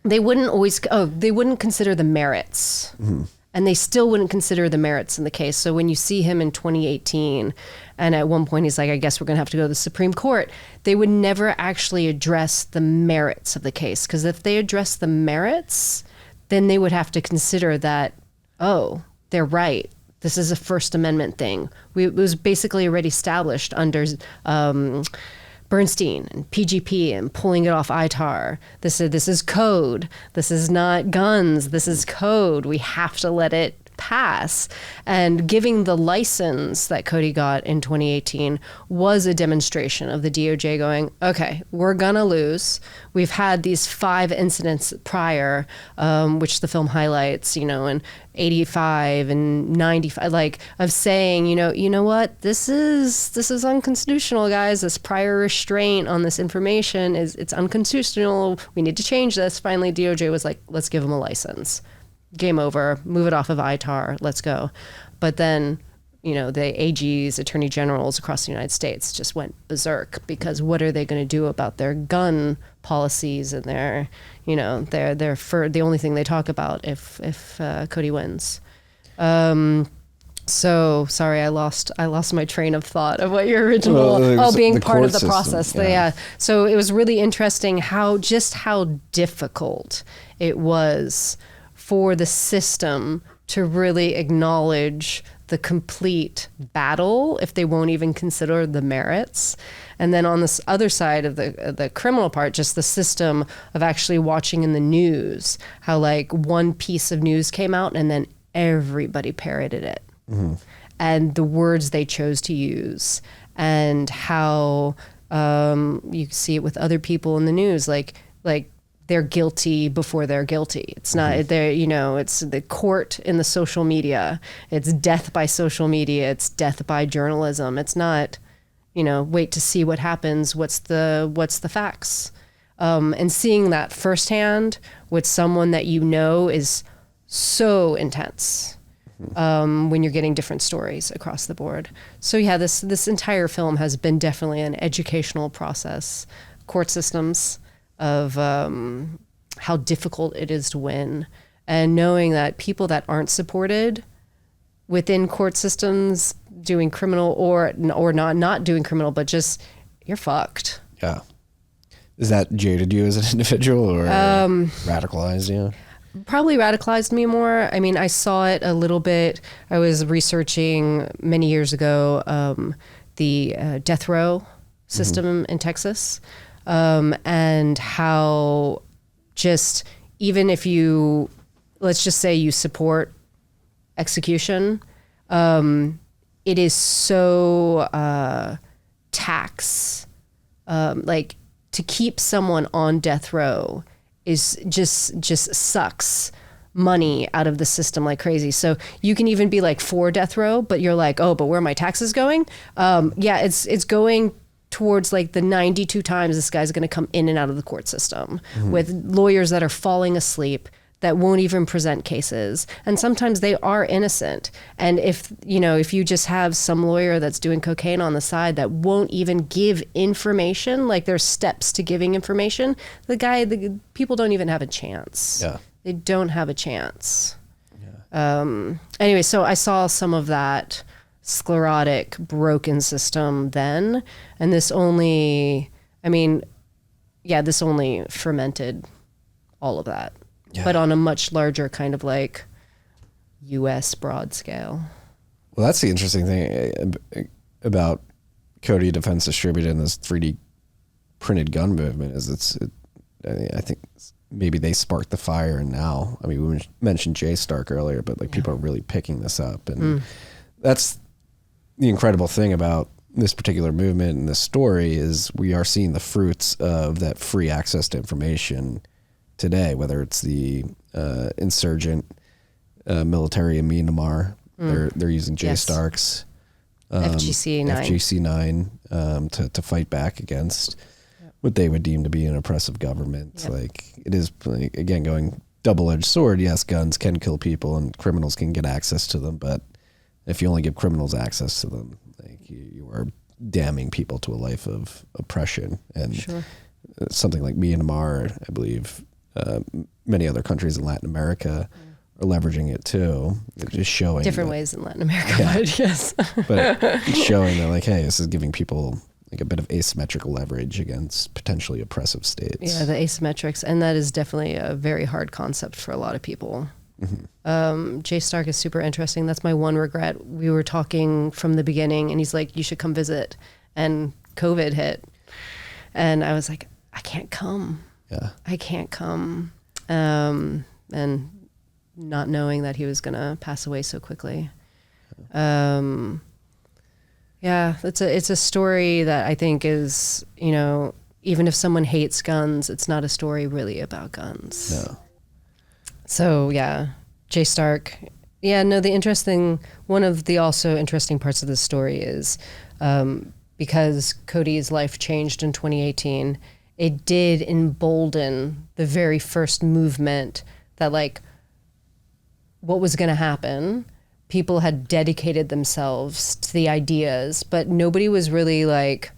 Speaker 2: They wouldn't consider the merits. Mm-hmm. And they still wouldn't consider the merits in the case. So when you see him in 2018, and at one point he's like, I guess we're going to have to go to the Supreme Court, they would never actually address the merits of the case. Because if they address the merits, then they would have to consider that, oh, they're right. This is a First Amendment thing. It was basically already established under Bernstein and PGP and pulling it off ITAR. This is code. This is not guns. This is code. We have to let it pass. And giving the license that Cody got in 2018 was a demonstration of the DOJ going, okay, we're gonna lose. We've had these 5 incidents prior, which the film highlights, you know, in 85 and 95, like of saying, you know what, this is unconstitutional, guys. This prior restraint on this information it's unconstitutional. We need to change this. Finally, DOJ was like, let's give them a license. Game over, move it off of ITAR, let's go. But then, you know, the AGs, attorney generals across the United States just went berserk, because what are they going to do about their gun policies and their, you know, their for the only thing they talk about if Cody wins. So sorry, I lost my train of thought of what your original being part of the process. Yeah. So it was really interesting how difficult it was for the system to really acknowledge the complete battle if they won't even consider the merits. And then on this other side of the criminal part, just the system of actually watching in the news, how like one piece of news came out and then everybody parroted it. Mm-hmm. And the words they chose to use, and how you see it with other people in the news, like they're guilty before they're guilty. It's not, they're, you know, it's the court in the social media. It's death by social media. It's death by journalism. It's not, you know, wait to see what happens. What's the facts? And seeing that firsthand with someone that you know is so intense when you're getting different stories across the board. So yeah, this entire film has been definitely an educational process. Court systems, of how difficult it is to win, and knowing that people that aren't supported within court systems doing criminal or not doing criminal, but just you're fucked.
Speaker 3: Yeah. Is that jaded you as an individual, or radicalized you?
Speaker 2: Probably radicalized me more. I mean, I saw it a little bit. I was researching many years ago the death row system in Texas. And how just, even if you, let's just say you support execution, it is so tax, like to keep someone on death row is just sucks money out of the system like crazy. So you can even be like for death row, but you're like, oh, but where are my taxes going? Yeah, it's going towards like the 92 times this guy's going to come in and out of the court system with lawyers that are falling asleep, that won't even present cases. And sometimes they are innocent. And if you just have some lawyer that's doing cocaine on the side that won't even give information, like there's steps to giving information, the people don't even have a chance.
Speaker 3: Yeah.
Speaker 2: They don't have a chance. Anyway, so I saw some of that sclerotic, broken system then, and this only fermented all of that, but on a much larger kind of like U.S. broad scale.
Speaker 3: Well, that's the interesting thing about Cody Defense Distributed and this 3D printed gun movement is I think maybe they sparked the fire, and now, I mean, we mentioned JStark earlier, but like people are really picking this up, and that's the incredible thing about this particular movement and this story is we are seeing the fruits of that free access to information today, whether it's the insurgent military in Myanmar, they're using JStarks, FGC9 to fight back against what they would deem to be an oppressive government. Like, it is, like, again, going double-edged sword. Yes, guns can kill people and criminals can get access to them, but if you only give criminals access to them, like, you are damning people to a life of oppression. And something like Myanmar, I believe, many other countries in Latin America are leveraging it too. They're just showing
Speaker 2: different ways in Latin America, but yes.
Speaker 3: But showing that, like, hey, this is giving people like a bit of asymmetrical leverage against potentially oppressive states.
Speaker 2: Yeah, the asymmetrics, and that is definitely a very hard concept for a lot of people. JStark is super interesting. That's my one regret. We were talking from the beginning, and he's like, "You should come visit," and COVID hit, and I was like, "I can't come. I can't come," and not knowing that he was gonna pass away so quickly. Yeah, it's a story that I think is, even if someone hates guns, it's not a story really about guns.
Speaker 3: No.
Speaker 2: So yeah, JStark. Yeah, no, one of the also interesting parts of the story is because Cody's life changed in 2018, it did embolden the very first movement that, like, what was going to happen. People had dedicated themselves to the ideas, but nobody was really like,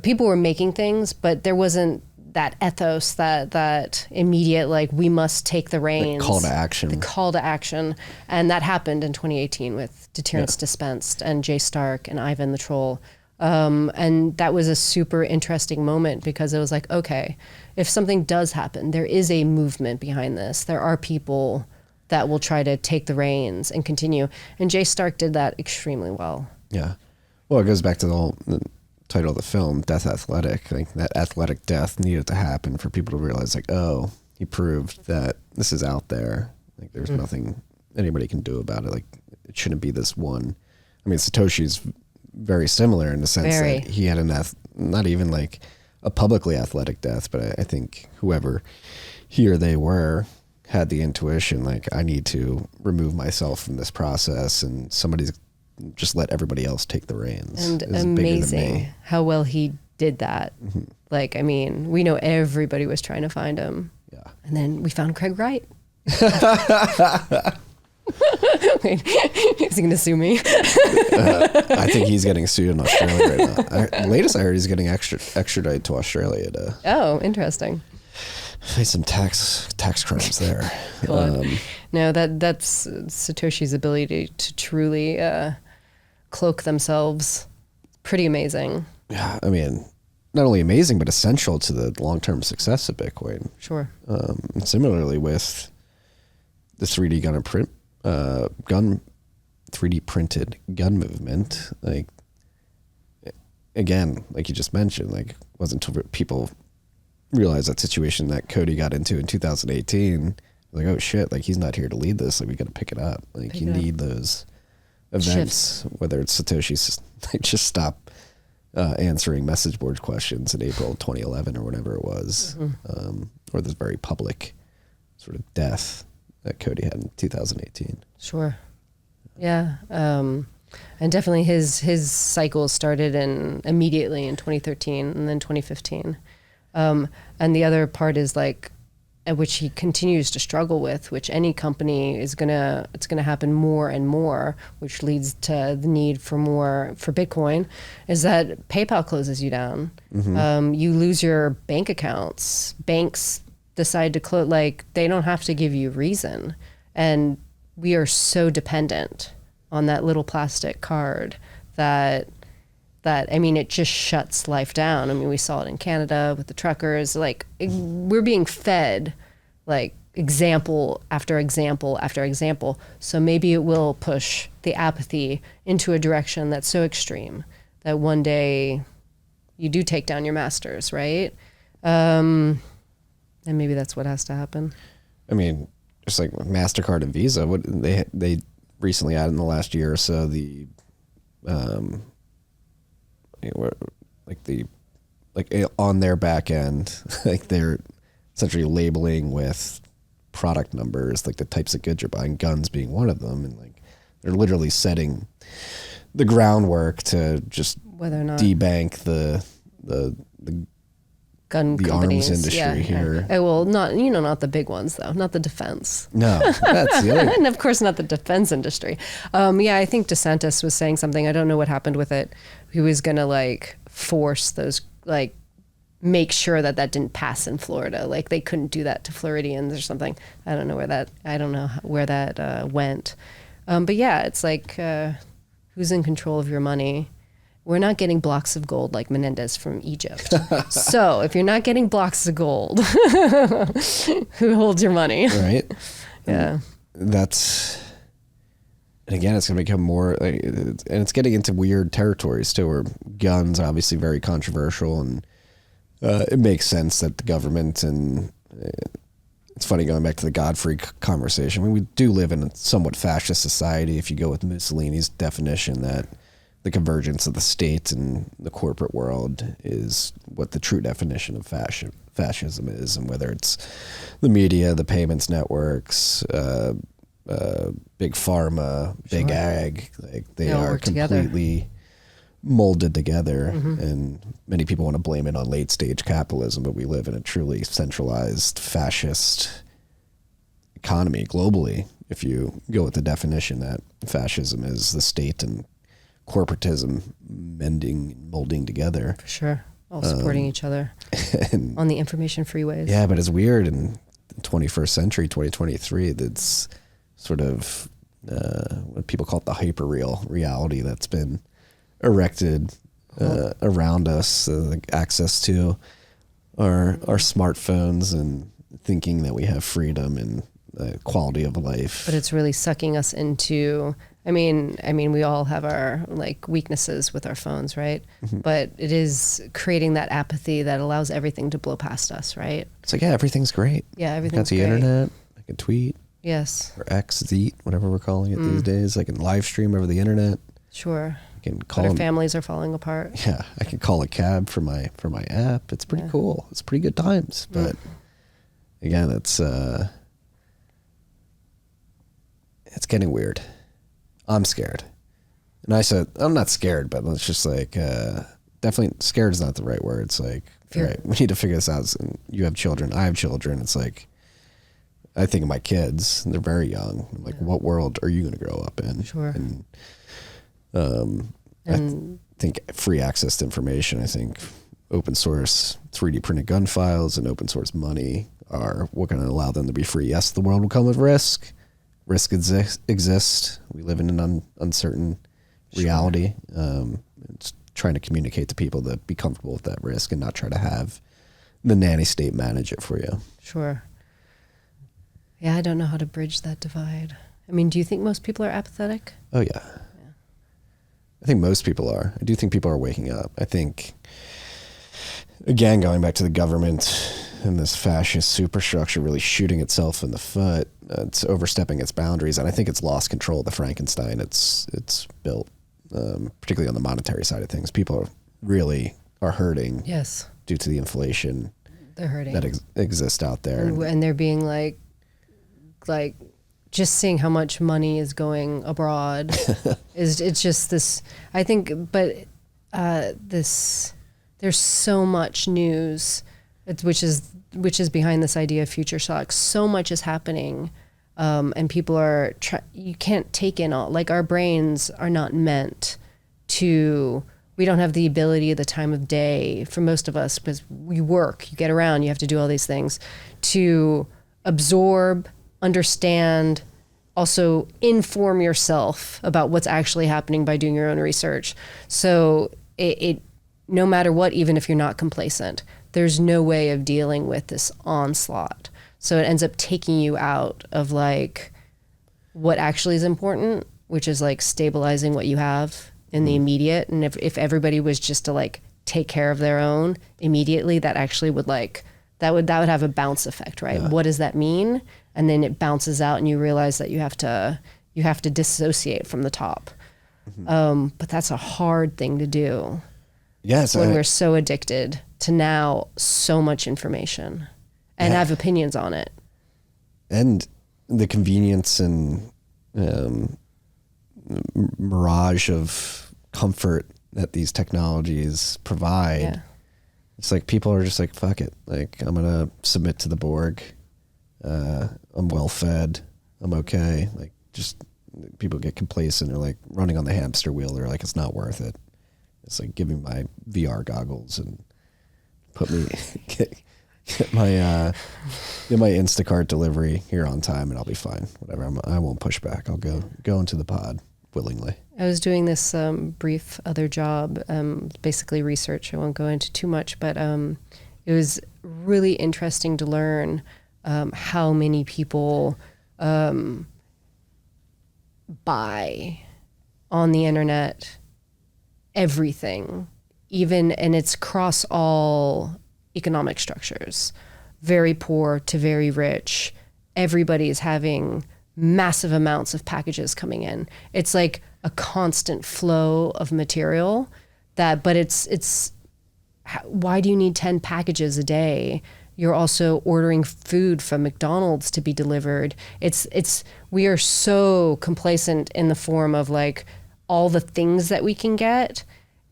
Speaker 2: people were making things, but there wasn't that ethos, that immediate, like, we must take the reins.
Speaker 3: The call to action.
Speaker 2: The call to action. And that happened in 2018 with Deterrence Dispensed and JStark and Ivan the Troll. And that was a super interesting moment because it was like, okay, if something does happen, there is a movement behind this. There are people that will try to take the reins and continue. And JStark did that extremely well.
Speaker 3: Yeah. Well, it goes back to the title of the film, Death Athletic. Like, that athletic death needed to happen for people to realize, like, oh, he proved that this is out there. Like, there's nothing anybody can do about it. Like, it shouldn't be this one. I mean, Satoshi's very similar in the sense that he had not even like a publicly athletic death, but I think whoever he or they were had the intuition, like, I need to remove myself from this process, and somebody's just let everybody else take the reins.
Speaker 2: And amazing how well he did that. Like, I mean, we know everybody was trying to find him. Yeah. And then we found Craig Wright. Wait, is he going to sue me?
Speaker 3: I think he's getting sued in Australia right now. Latest I heard, he's getting extradited to Australia to...
Speaker 2: Oh, interesting.
Speaker 3: Face some tax crimes there.
Speaker 2: Cool. No, that's Satoshi's ability to truly cloak themselves. Pretty amazing.
Speaker 3: Yeah, I mean, not only amazing, but essential to the long-term success of Bitcoin.
Speaker 2: Sure.
Speaker 3: And similarly with the 3D 3D printed gun movement, like, again, like you just mentioned, like, it wasn't until people realized that situation that Cody got into in 2018, like, oh shit, like, he's not here to lead this, like, we got to pick it up. Like, you need those events, whether it's Satoshi's, like, just stop answering message board questions in April 2011 or whatever it was, or this very public sort of death that Cody had in 2018.
Speaker 2: Sure. Yeah. And definitely his cycle started immediately in 2013 and then 2015. And the other part is like, which he continues to struggle with, which any company it's gonna happen more and more, which leads to the need for Bitcoin, is that PayPal closes you down. You lose your bank accounts. Banks decide to close, like they don't have to give you reason. And we are so dependent on that little plastic card that I mean, it just shuts life down. I mean, we saw it in Canada with the truckers. Like, we're being fed, like, example after example after example. So maybe it will push the apathy into a direction that's so extreme that one day you do take down your masters, right? And maybe that's what has to happen.
Speaker 3: I mean, just like MasterCard and Visa, what they recently added in the last year or so, the on their back end, like they're essentially labeling with product numbers, like the types of goods you're buying, guns being one of them, and like they're literally setting the groundwork to just
Speaker 2: whether or not
Speaker 3: debank the
Speaker 2: gun
Speaker 3: the
Speaker 2: companies,
Speaker 3: arms industry here.
Speaker 2: Well, not the big ones though, not the defense.
Speaker 3: No, that's the other.
Speaker 2: And of course not the defense industry. I think DeSantis was saying something. I don't know what happened with it. He was gonna like force those, like make sure that didn't pass in Florida. Like they couldn't do that to Floridians or something. I don't know where that went. But yeah, it's like who's in control of your money? We're not getting blocks of gold like Menendez from Egypt. So if you're not getting blocks of gold, who holds your money?
Speaker 3: Right.
Speaker 2: Yeah.
Speaker 3: And again, it's going to become more, and it's getting into weird territories too, where guns are obviously very controversial, and it makes sense that the government, and it's funny going back to the Godfrey conversation. I mean, we do live in a somewhat fascist society if you go with Mussolini's definition that the convergence of the state and the corporate world is what the true definition of fascism is, and whether it's the media, the payments networks, big pharma, big ag, like they are completely molded together. And many people want to blame it on late stage capitalism, but we live in a truly centralized fascist economy globally. If you go with the definition that fascism is the state and corporatism molding together.
Speaker 2: For sure. All supporting each other on the information freeways.
Speaker 3: Yeah, but it's weird in the 21st century, 2023, that's sort of what people call it the hyperreal reality that's been erected around us, access to our smartphones and thinking that we have freedom and quality of life.
Speaker 2: But it's really sucking us into, I mean, we all have our like weaknesses with our phones, right? But it is creating that apathy that allows everything to blow past us, right?
Speaker 3: It's like, yeah, everything's great.
Speaker 2: Yeah, everything's
Speaker 3: great.
Speaker 2: Got the
Speaker 3: internet. I can tweet.
Speaker 2: Yes.
Speaker 3: Or XZ, whatever we're calling it these days. I can live stream over the internet.
Speaker 2: Sure.
Speaker 3: I can call.
Speaker 2: But our families are falling apart.
Speaker 3: Yeah, I can call a cab for my app. It's pretty cool. It's pretty good times. But again, it's getting weird. I'm scared. And I said, I'm not scared, but it's just like, definitely scared is not the right word. It's like,
Speaker 2: Fear.
Speaker 3: right, we need to figure this out. And you have children. I have children. It's like, I think of my kids, and they're very young. I'm like, what world are you going to grow up in?
Speaker 2: Sure.
Speaker 3: And I think free access to information, I think open source 3D printed gun files and open source money are what going to allow them to be free. Yes, the world will come with risk. Risk exists. We live in an uncertain reality. It's trying to communicate to people to be comfortable with that risk and not try to have the nanny state manage it for you.
Speaker 2: Sure. Yeah, I don't know how to bridge that divide. I mean, do you think most people are apathetic?
Speaker 3: Oh, yeah. I think most people are. I do think people are waking up. I think, again, going back to the government and this fascist superstructure really shooting itself in the foot, it's overstepping its boundaries, and I think it's lost control of the Frankenstein it's built, particularly on the monetary side of things. People really are hurting.
Speaker 2: Yes.
Speaker 3: Due to the inflation
Speaker 2: they're hurting
Speaker 3: that exists out there.
Speaker 2: and they're being like just seeing how much money is going abroad it's just this, I think, but there's so much news, which is behind this idea of future shock. So much is happening, and people are you can't take in all. Like, our brains are not meant to. We don't have the ability, the time of day for most of us, because we work, you get around, you have to do all these things, to absorb, understand, also inform yourself about what's actually happening by doing your own research. So it no matter what, even if you're not complacent, there's no way of dealing with this onslaught. So it ends up taking you out of like what actually is important, which is like stabilizing what you have in the immediate. And if everybody was just to like take care of their own immediately, that actually would like, that would have a bounce effect, right? Yeah. What does that mean? And then it bounces out and you realize that you have to dissociate from the top. But that's a hard thing to do. Yes. When we're so addicted to now so much information and have opinions on it.
Speaker 3: And the convenience and mirage of comfort that these technologies provide. Yeah. It's like people are just like, fuck it. Like, I'm going to submit to the Borg. I'm well fed. I'm okay. Like, just people get complacent or like running on the hamster wheel. They're like, it's not worth it. It's like giving my VR goggles and put me, get my Instacart delivery here on time and I'll be fine. Whatever. I won't push back. I'll go into the pod willingly.
Speaker 2: I was doing this brief other job, basically research. I won't go into too much, but it was really interesting to learn how many people buy on the internet everything, and it's across all economic structures, very poor to very rich. Everybody is having massive amounts of packages coming in. It's like a constant flow of material but it's why do you need 10 packages a day? You're also ordering food from McDonald's to be delivered. We are so complacent in the form of like all the things that we can get,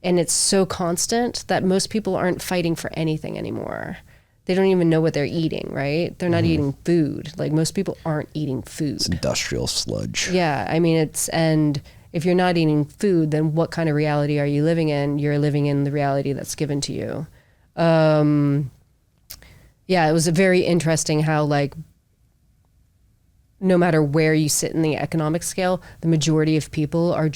Speaker 2: and it's so constant that most people aren't fighting for anything anymore. They don't even know what they're eating, right? They're not eating food. Like, most people aren't eating food.
Speaker 3: It's industrial sludge.
Speaker 2: Yeah, I mean, and if you're not eating food, then what kind of reality are you living in? You're living in the reality that's given to you. Yeah, it was very interesting how, like, no matter where you sit in the economic scale, the majority of people are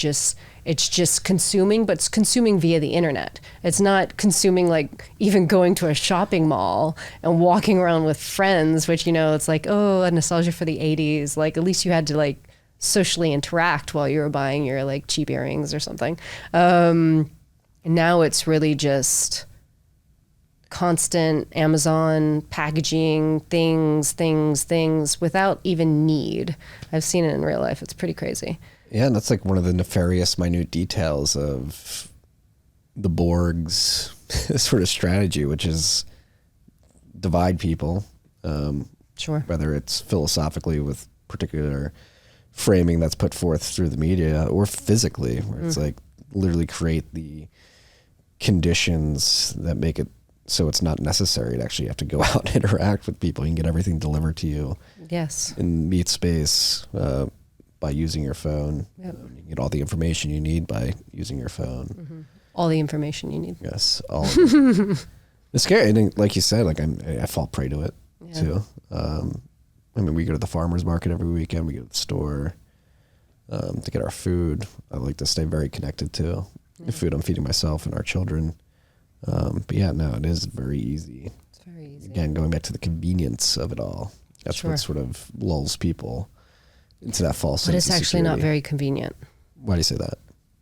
Speaker 2: it's just consuming, but it's consuming via the internet. It's not consuming like even going to a shopping mall and walking around with friends, which, it's like, oh, a nostalgia for the 80s. Like, at least you had to like socially interact while you were buying your like cheap earrings or something. And now it's really just constant Amazon packaging things without even need. I've seen it in real life. It's pretty crazy.
Speaker 3: Yeah, and that's like one of the nefarious minute details of the Borg's sort of strategy, which is divide people.
Speaker 2: Sure.
Speaker 3: Whether it's philosophically with particular framing that's put forth through the media or physically, where it's like literally create the conditions that make it so it's not necessary to actually have to go out and interact with people. You can get everything delivered to you.
Speaker 2: Yes.
Speaker 3: In meat space by using your phone. Yep. You can get all the information you need by using your phone.
Speaker 2: Mm-hmm. All the information you need.
Speaker 3: Yes. All of it. It's scary. And like you said, like I fall prey to it too. I mean, we go to the farmer's market every weekend. We go to the store to get our food. I like to stay very connected to the food I'm feeding myself and our children. But yeah, no, it is very easy.
Speaker 2: It's very easy.
Speaker 3: Again, going back to the convenience of it all. That's what sort of lulls people into that false sense of security.
Speaker 2: But it's actually not very convenient.
Speaker 3: Why do you say that?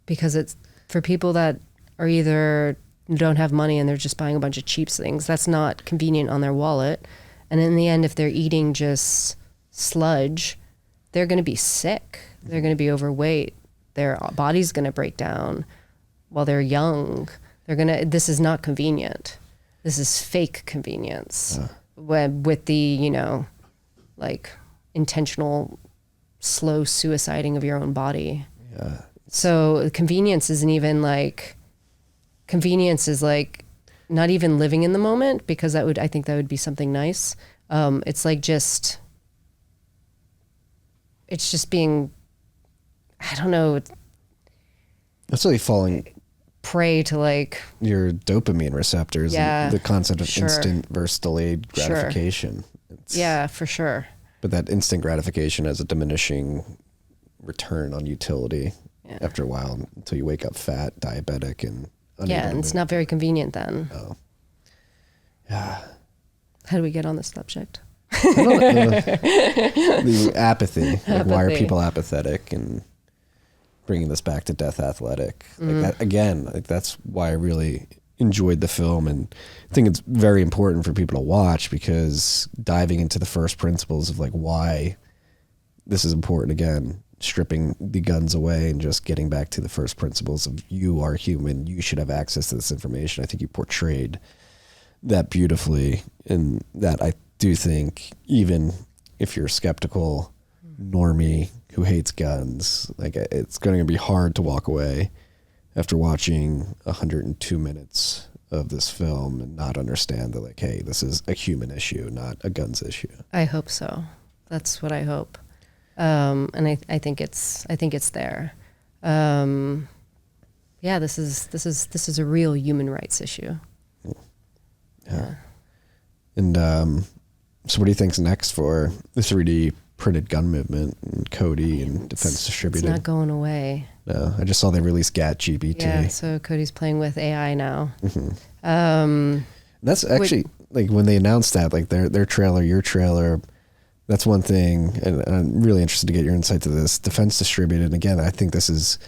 Speaker 2: Because it's for people that are either don't have money and they're just buying a bunch of cheap things. That's not convenient on their wallet. And in the end, if they're eating just sludge, they're going to be sick. They're going to be overweight. Their body's going to break down while they're young. This is not convenient. This is fake convenience with the, like intentional slow suiciding of your own body.
Speaker 3: Yeah.
Speaker 2: So convenience is like not even living in the moment, because I think that would be something nice. It's like it's just being, I don't know,
Speaker 3: That's really falling
Speaker 2: prey to like
Speaker 3: your dopamine receptors,
Speaker 2: Yeah,
Speaker 3: and the concept of
Speaker 2: sure.
Speaker 3: instant versus delayed
Speaker 2: Sure.
Speaker 3: gratification.
Speaker 2: yeah, for sure.
Speaker 3: But that instant gratification has a diminishing return on utility
Speaker 2: Yeah.
Speaker 3: after a while, until you wake up fat, diabetic, and unable
Speaker 2: Yeah,
Speaker 3: to
Speaker 2: and it's
Speaker 3: move.
Speaker 2: not very convenient then.
Speaker 3: Oh. Yeah.
Speaker 2: How do we get on this subject?
Speaker 3: The apathy. Like, why are
Speaker 2: Apathy.
Speaker 3: people apathetic, and bringing this back to Death Athletic. Like that, again, like that's why I really enjoyed the film, and I think it's very important for people to watch, because diving into the first principles of like why this is important, again, stripping the guns away and just getting back to the first principles of you are human, you should have access to this information. I think you portrayed that beautifully, and that I do think, even if you're a skeptical normie who hates guns, like it's going to be hard to walk away after watching 102 minutes of this film and not understand that, like, hey, this is a human issue, not a guns issue.
Speaker 2: I hope so. That's what I hope. And I think it's there. Yeah, this is a real human rights issue.
Speaker 3: Yeah. And so what do you think's next for the 3D printed gun movement and Cody and Defense Distributed?
Speaker 2: It's not going away.
Speaker 3: No, I just saw they released GAT-GPT.
Speaker 2: Yeah, so Cody's playing with AI now.
Speaker 3: That's actually, like, when they announced that, like their trailer, your trailer, that's one thing, and I'm really interested to get your insight to this. Defense Distributed, and again, I think this is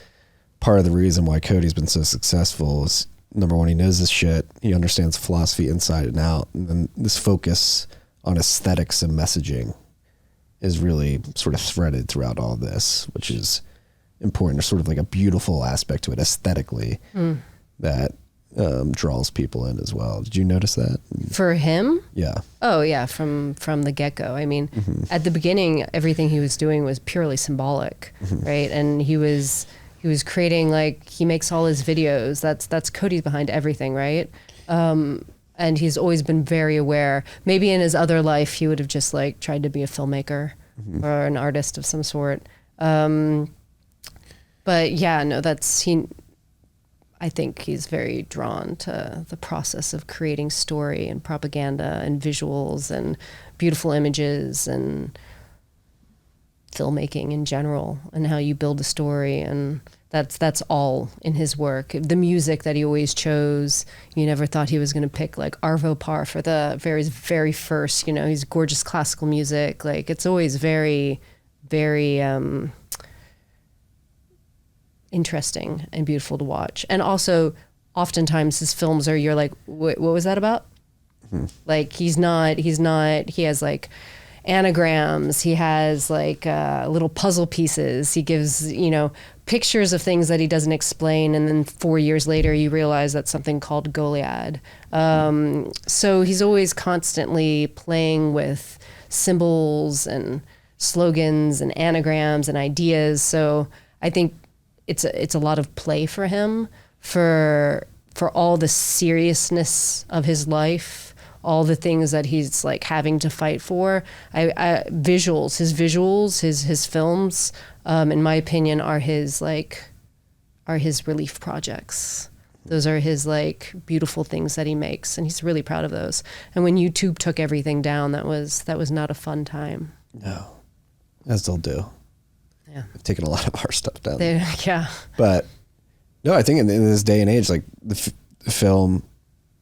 Speaker 3: part of the reason why Cody's been so successful is, number one, he knows this shit. He understands philosophy inside and out. And then this focus on aesthetics and messaging is really sort of threaded throughout all this, which is important. There's sort of like a beautiful aspect to it aesthetically that draws people in as well. Did you notice that?
Speaker 2: For him?
Speaker 3: Yeah.
Speaker 2: Oh yeah, from the get-go. I mean, at the beginning, everything he was doing was purely symbolic, right? And he was creating, like, he makes all his videos. That's Cody's behind everything, right? And he's always been very aware. Maybe in his other life, he would have just like tried to be a filmmaker or an artist of some sort. But yeah, no, I think he's very drawn to the process of creating story and propaganda and visuals and beautiful images and filmmaking in general, and how you build a story. And that's all in his work. The music that he always chose, you never thought he was going to pick like Arvo Par for the very, very first, he's gorgeous classical music. Like, it's always very, very interesting and beautiful to watch. And oftentimes his films are, you're like, what was that about? Like, he has like anagrams, he has like little puzzle pieces, he gives pictures of things that he doesn't explain, and then 4 years later you realize that's something called Goliad. So he's always constantly playing with symbols and slogans and anagrams and ideas. So I think it's a lot of play for him, for all the seriousness of his life, all the things that he's like having to fight for. His films, in my opinion, are his relief projects. Those are his like beautiful things that he makes, and he's really proud of those. And when YouTube took everything down, that was not a fun time.
Speaker 3: No, as they'll do.
Speaker 2: Yeah,
Speaker 3: They've taken a lot of our stuff down.
Speaker 2: Yeah.
Speaker 3: But no, I think in this day and age, like the film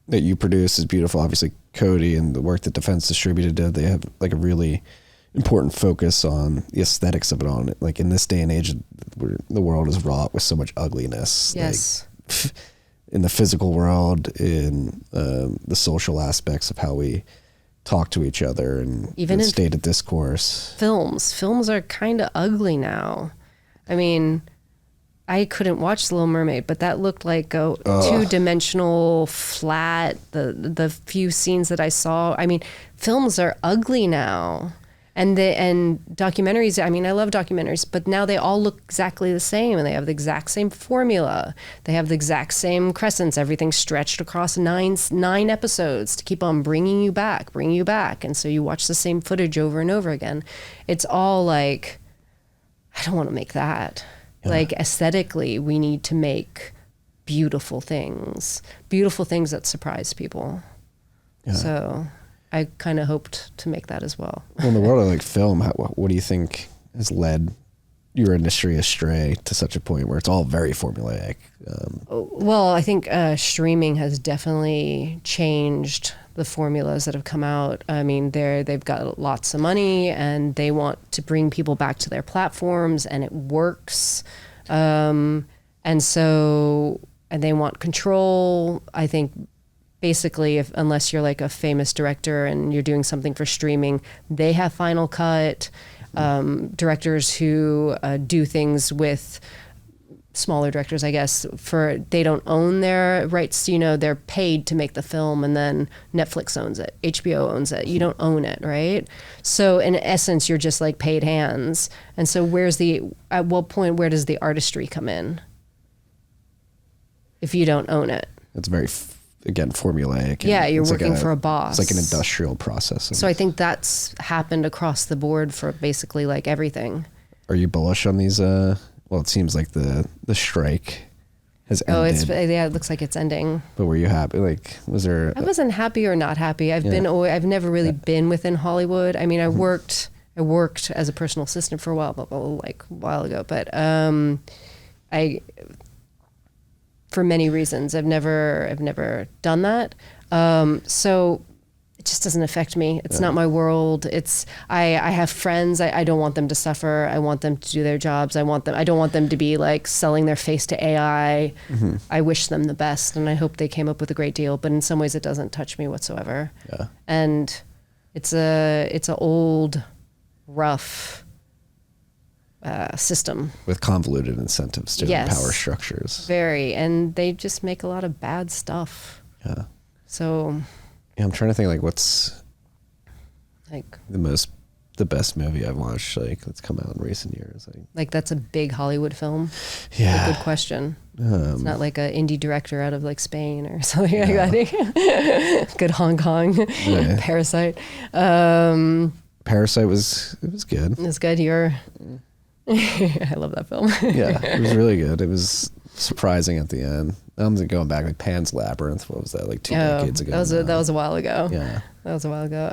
Speaker 3: that you produce is beautiful. Obviously, Cody and the work that Defense Distributed did, they have like a really important focus on the aesthetics of it all. Like, in this day and age, where the world is wrought with so much ugliness.
Speaker 2: Yes.
Speaker 3: Like, in the physical world, in the social aspects of how we talk to each other, and
Speaker 2: even
Speaker 3: the
Speaker 2: in
Speaker 3: state of discourse.
Speaker 2: Films are kind of ugly now. I mean, I couldn't watch The Little Mermaid, but that looked like a two-dimensional flat. The few scenes that I saw, I mean, films are ugly now. And documentaries, I mean, I love documentaries, but now they all look exactly the same, and they have the exact same formula. They have the exact same crescents, everything stretched across nine episodes to keep on bringing you back. And so you watch the same footage over and over again. It's all like, I don't want to make that. Yeah. Like, aesthetically, we need to make beautiful things that surprise people. Yeah. So I kind of hoped to make that as well.
Speaker 3: Well, in the world of like film, what do you think has led your industry astray to such a point where it's all very formulaic?
Speaker 2: Well, I think streaming has definitely changed the formulas that have come out. I mean, they've got lots of money and they want to bring people back to their platforms, and it works. And they want control. I think basically, unless you're like a famous director and you're doing something for streaming, they have Final Cut. Directors who do things with smaller directors, I guess, they don't own their rights. You know, they're paid to make the film, and then Netflix owns it, HBO owns it. You don't own it, right? So in essence, you're just like paid hands. And so at what point, where does the artistry come in if you don't own it?
Speaker 3: It's very again, formulaic.
Speaker 2: Yeah, you're working for a boss.
Speaker 3: It's like an industrial process.
Speaker 2: So I think that's happened across the board for basically like everything.
Speaker 3: Are you bullish on these? Well, it seems like the strike has ended.
Speaker 2: It looks like it's ending.
Speaker 3: But were you happy? Like, was there?
Speaker 2: I wasn't happy or not happy. I've never really been within Hollywood. I mean, I worked as a personal assistant for a while, like a while ago. But for many reasons, I've never done that. So it just doesn't affect me. It's not my world. I have friends. I don't want them to suffer. I want them to do their jobs. I don't want them to be like selling their face to AI. Mm-hmm. I wish them the best, and I hope they came up with a great deal. But in some ways, it doesn't touch me whatsoever. Yeah. And it's a old, rough system
Speaker 3: with convoluted incentives to power structures.
Speaker 2: Very, and they just make a lot of bad stuff. Yeah. So.
Speaker 3: Yeah, I'm trying to think like what's like the best movie I've watched like that's come out in recent years.
Speaker 2: Like that's a big Hollywood film.
Speaker 3: Yeah.
Speaker 2: Good question. It's not like an indie director out of like Spain or something like that. Good Hong Kong. Yeah. Parasite.
Speaker 3: Parasite was good.
Speaker 2: It was good. I love that film.
Speaker 3: Yeah, it was really good. It was surprising at the end. I'm going back like Pan's Labyrinth. What was that, like 2 decades ago?
Speaker 2: That was a while ago.
Speaker 3: Yeah.
Speaker 2: That was a while ago.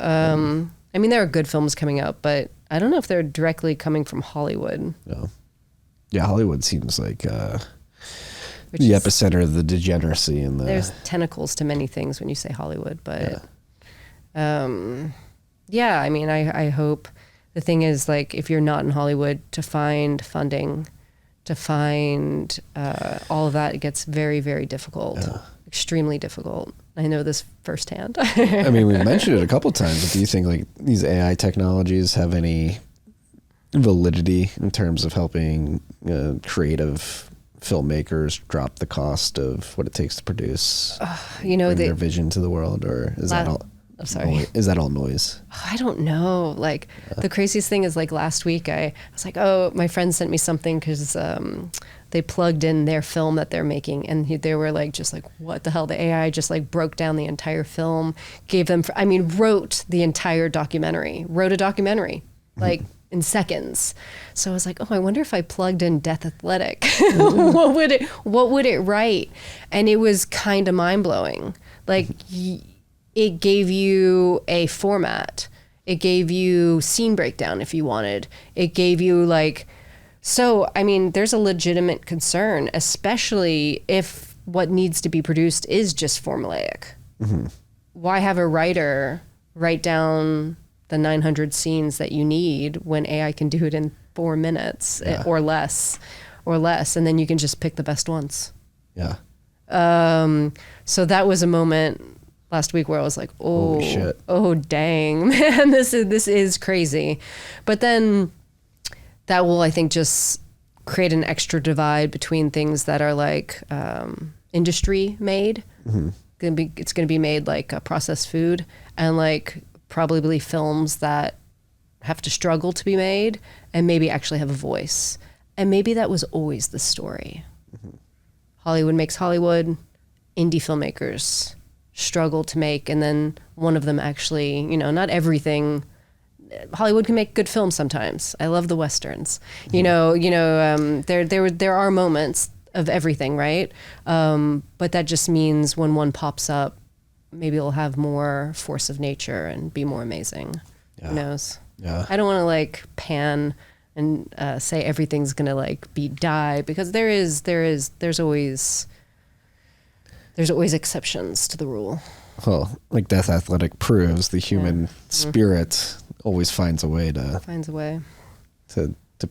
Speaker 2: I mean, there are good films coming out, but I don't know if they're directly coming from Hollywood.
Speaker 3: No. Yeah, Hollywood seems like the epicenter of the degeneracy.
Speaker 2: There's tentacles to many things when you say Hollywood, but I mean, I hope. The thing is, like, if you're not in Hollywood, to find funding, to find all of that, it gets very, very difficult, extremely difficult. I know this firsthand.
Speaker 3: I mean, we mentioned it a couple of times, but do you think like these AI technologies have any validity in terms of helping creative filmmakers drop the cost of what it takes to produce their vision to the world, or is that all? I'm sorry. Is that all noise?
Speaker 2: I don't know. Like the craziest thing is like last week I was like, oh, my friend sent me something because they plugged in their film that they're making, and they were like, just like, what the hell? The AI just like broke down the entire film, wrote the entire documentary, like in seconds. So I was like, oh, I wonder if I plugged in Death Athletic, what would it write? And it was kind of mind blowing. Like. It gave you a format. It gave you scene breakdown if you wanted. It gave you there's a legitimate concern, especially if what needs to be produced is just formulaic. Mm-hmm. Why have a writer write down the 900 scenes that you need when AI can do it in 4 minutes or less, and then you can just pick the best ones?
Speaker 3: Yeah.
Speaker 2: So that was a moment last week where I was like, oh,
Speaker 3: holy shit.
Speaker 2: Oh, dang, man, this is crazy. But then that will, I think, just create an extra divide between things that are like industry made. Mm-hmm. It's going to be made like processed food, and like probably films that have to struggle to be made and maybe actually have a voice. And maybe that was always the story. Hollywood makes Hollywood, indie filmmakers struggle to make, and then one of them actually, not everything. Hollywood can make good films sometimes. I love the Westerns. There are moments of everything, right? But that just means when one pops up, maybe it'll have more force of nature and be more amazing.
Speaker 3: Yeah.
Speaker 2: Who knows?
Speaker 3: Yeah.
Speaker 2: I don't want to like pan and say everything's gonna like be die, because there's always exceptions to the rule.
Speaker 3: Well, like Death Athletic proves, the human spirit always finds a way to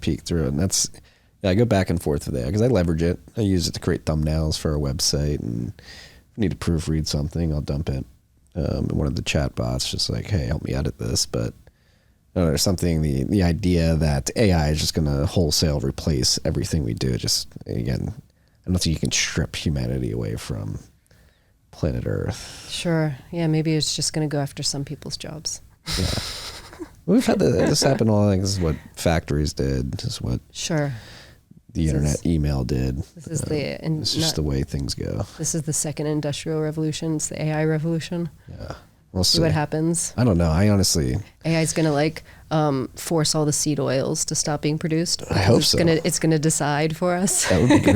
Speaker 3: peek through it. And that's, I go back and forth with that because I leverage it. I use it to create thumbnails for our website, and if I need to proofread something, I'll dump it in one of the chat bots, just like, hey, help me edit this. But there's something, the idea that AI is just going to wholesale replace everything we do. Just, again, I don't think you can strip humanity away from planet Earth.
Speaker 2: Sure. Yeah, maybe it's just going to go after some people's jobs.
Speaker 3: Yeah. We've had this happen all. Like, this is what factories did. This is what the internet email did.
Speaker 2: This is
Speaker 3: it's just the way things go.
Speaker 2: This is the second industrial revolution. It's the AI revolution.
Speaker 3: Yeah. We'll
Speaker 2: see what happens.
Speaker 3: I don't know. I honestly...
Speaker 2: AI is going to force all the seed oils to stop being produced.
Speaker 3: I hope so.
Speaker 2: It's going to decide for us.
Speaker 3: That would be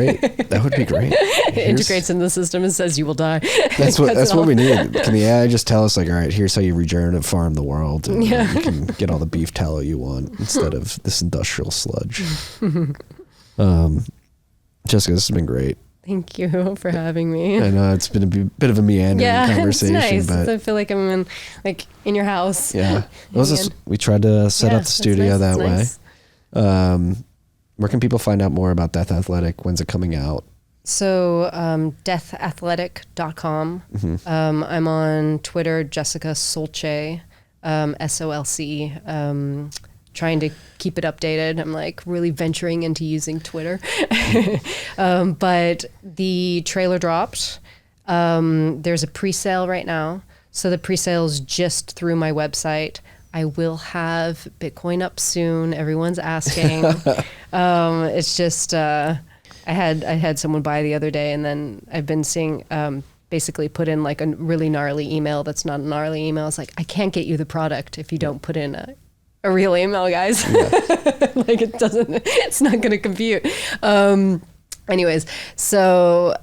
Speaker 3: great.
Speaker 2: It integrates in the system and says you will die.
Speaker 3: That's what we need. Can the AI just tell us, like, all right, here's how you regenerative farm the world, and you can get all the beef tallow you want instead of this industrial sludge. Jessica, this has been great.
Speaker 2: Thank you for having me.
Speaker 3: I know it's been a bit of a meandering conversation,
Speaker 2: it's nice.
Speaker 3: but
Speaker 2: I feel like I'm in your house.
Speaker 3: Yeah, we tried to set up the studio that way.
Speaker 2: Nice.
Speaker 3: Where can people find out more about Death Athletic? When's it coming out?
Speaker 2: So deathathletic.com. I'm on Twitter, Jessica Solce, SOLCE. Trying to keep it updated. I'm like really venturing into using Twitter. But the trailer dropped. There's a pre-sale right now. So the pre-sale's just through my website. I will have Bitcoin up soon. Everyone's asking. It's just, I had someone buy the other day, and then I've been seeing, basically put in like a really gnarly email that's not a gnarly email. It's like, I can't get you the product if you don't put in a real email, guys. Yeah. Like it's not going to compute. Anyways, so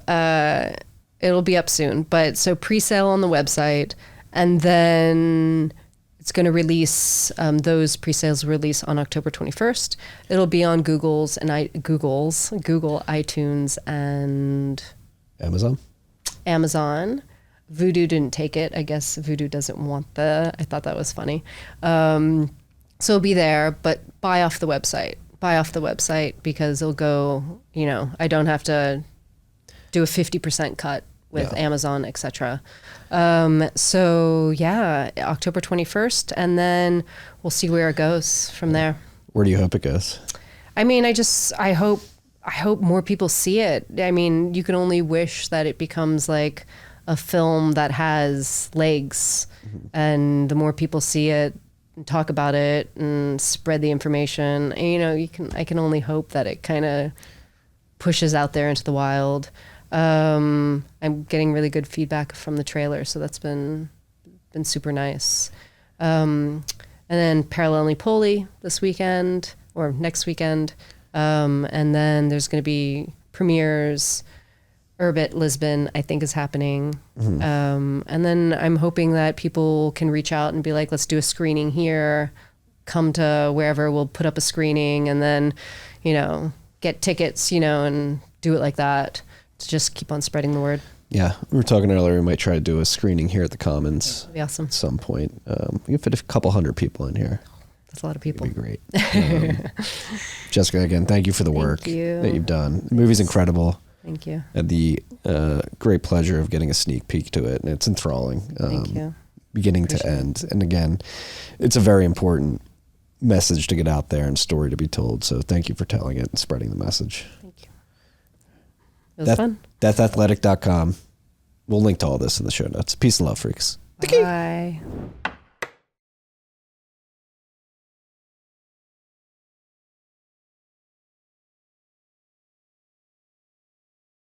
Speaker 2: it'll be up soon. But so pre-sale on the website, and then it's going to release, those pre-sales release on October 21st. It'll be on Google, iTunes, and Amazon. Voodoo didn't take it. I guess Voodoo doesn't want I thought that was funny. So it'll be there, but buy off the website because it'll go, I don't have to do a 50% cut with Amazon, etc. So yeah, October 21st, and then we'll see where it goes from there.
Speaker 3: Where do you hope it goes?
Speaker 2: I mean, I hope more people see it. I mean, you can only wish that it becomes like a film that has legs, and the more people see it, and talk about it and spread the information, and, I can only hope that it kind of pushes out there into the wild. I'm getting really good feedback from the trailer, so that's been super nice. And then Parallelly Poly this weekend or next weekend, and then there's going to be premieres. Urbit Lisbon, I think, is happening. And then I'm hoping that people can reach out and be like, let's do a screening here, come to wherever, we'll put up a screening, and then, get tickets, and do it like that to just keep on spreading the word.
Speaker 3: Yeah. We were talking earlier, we might try to do a screening here at the Commons.
Speaker 2: That'd be awesome.
Speaker 3: At some point. We can fit a couple hundred people in here.
Speaker 2: That's a lot of people.
Speaker 3: It'd be great. Jessica, again, thank you for the work that you've done. The movie's incredible.
Speaker 2: Thank you.
Speaker 3: I had the great pleasure of getting a sneak peek to it, and it's enthralling.
Speaker 2: Thank you.
Speaker 3: Beginning to end. And again, it's a very important message to get out there and story to be told. So thank you for telling it and spreading the message.
Speaker 2: Thank you. It was fun.
Speaker 3: Deathathletic.com. We'll link to all this in the show notes. Peace and love, freaks.
Speaker 2: Bye.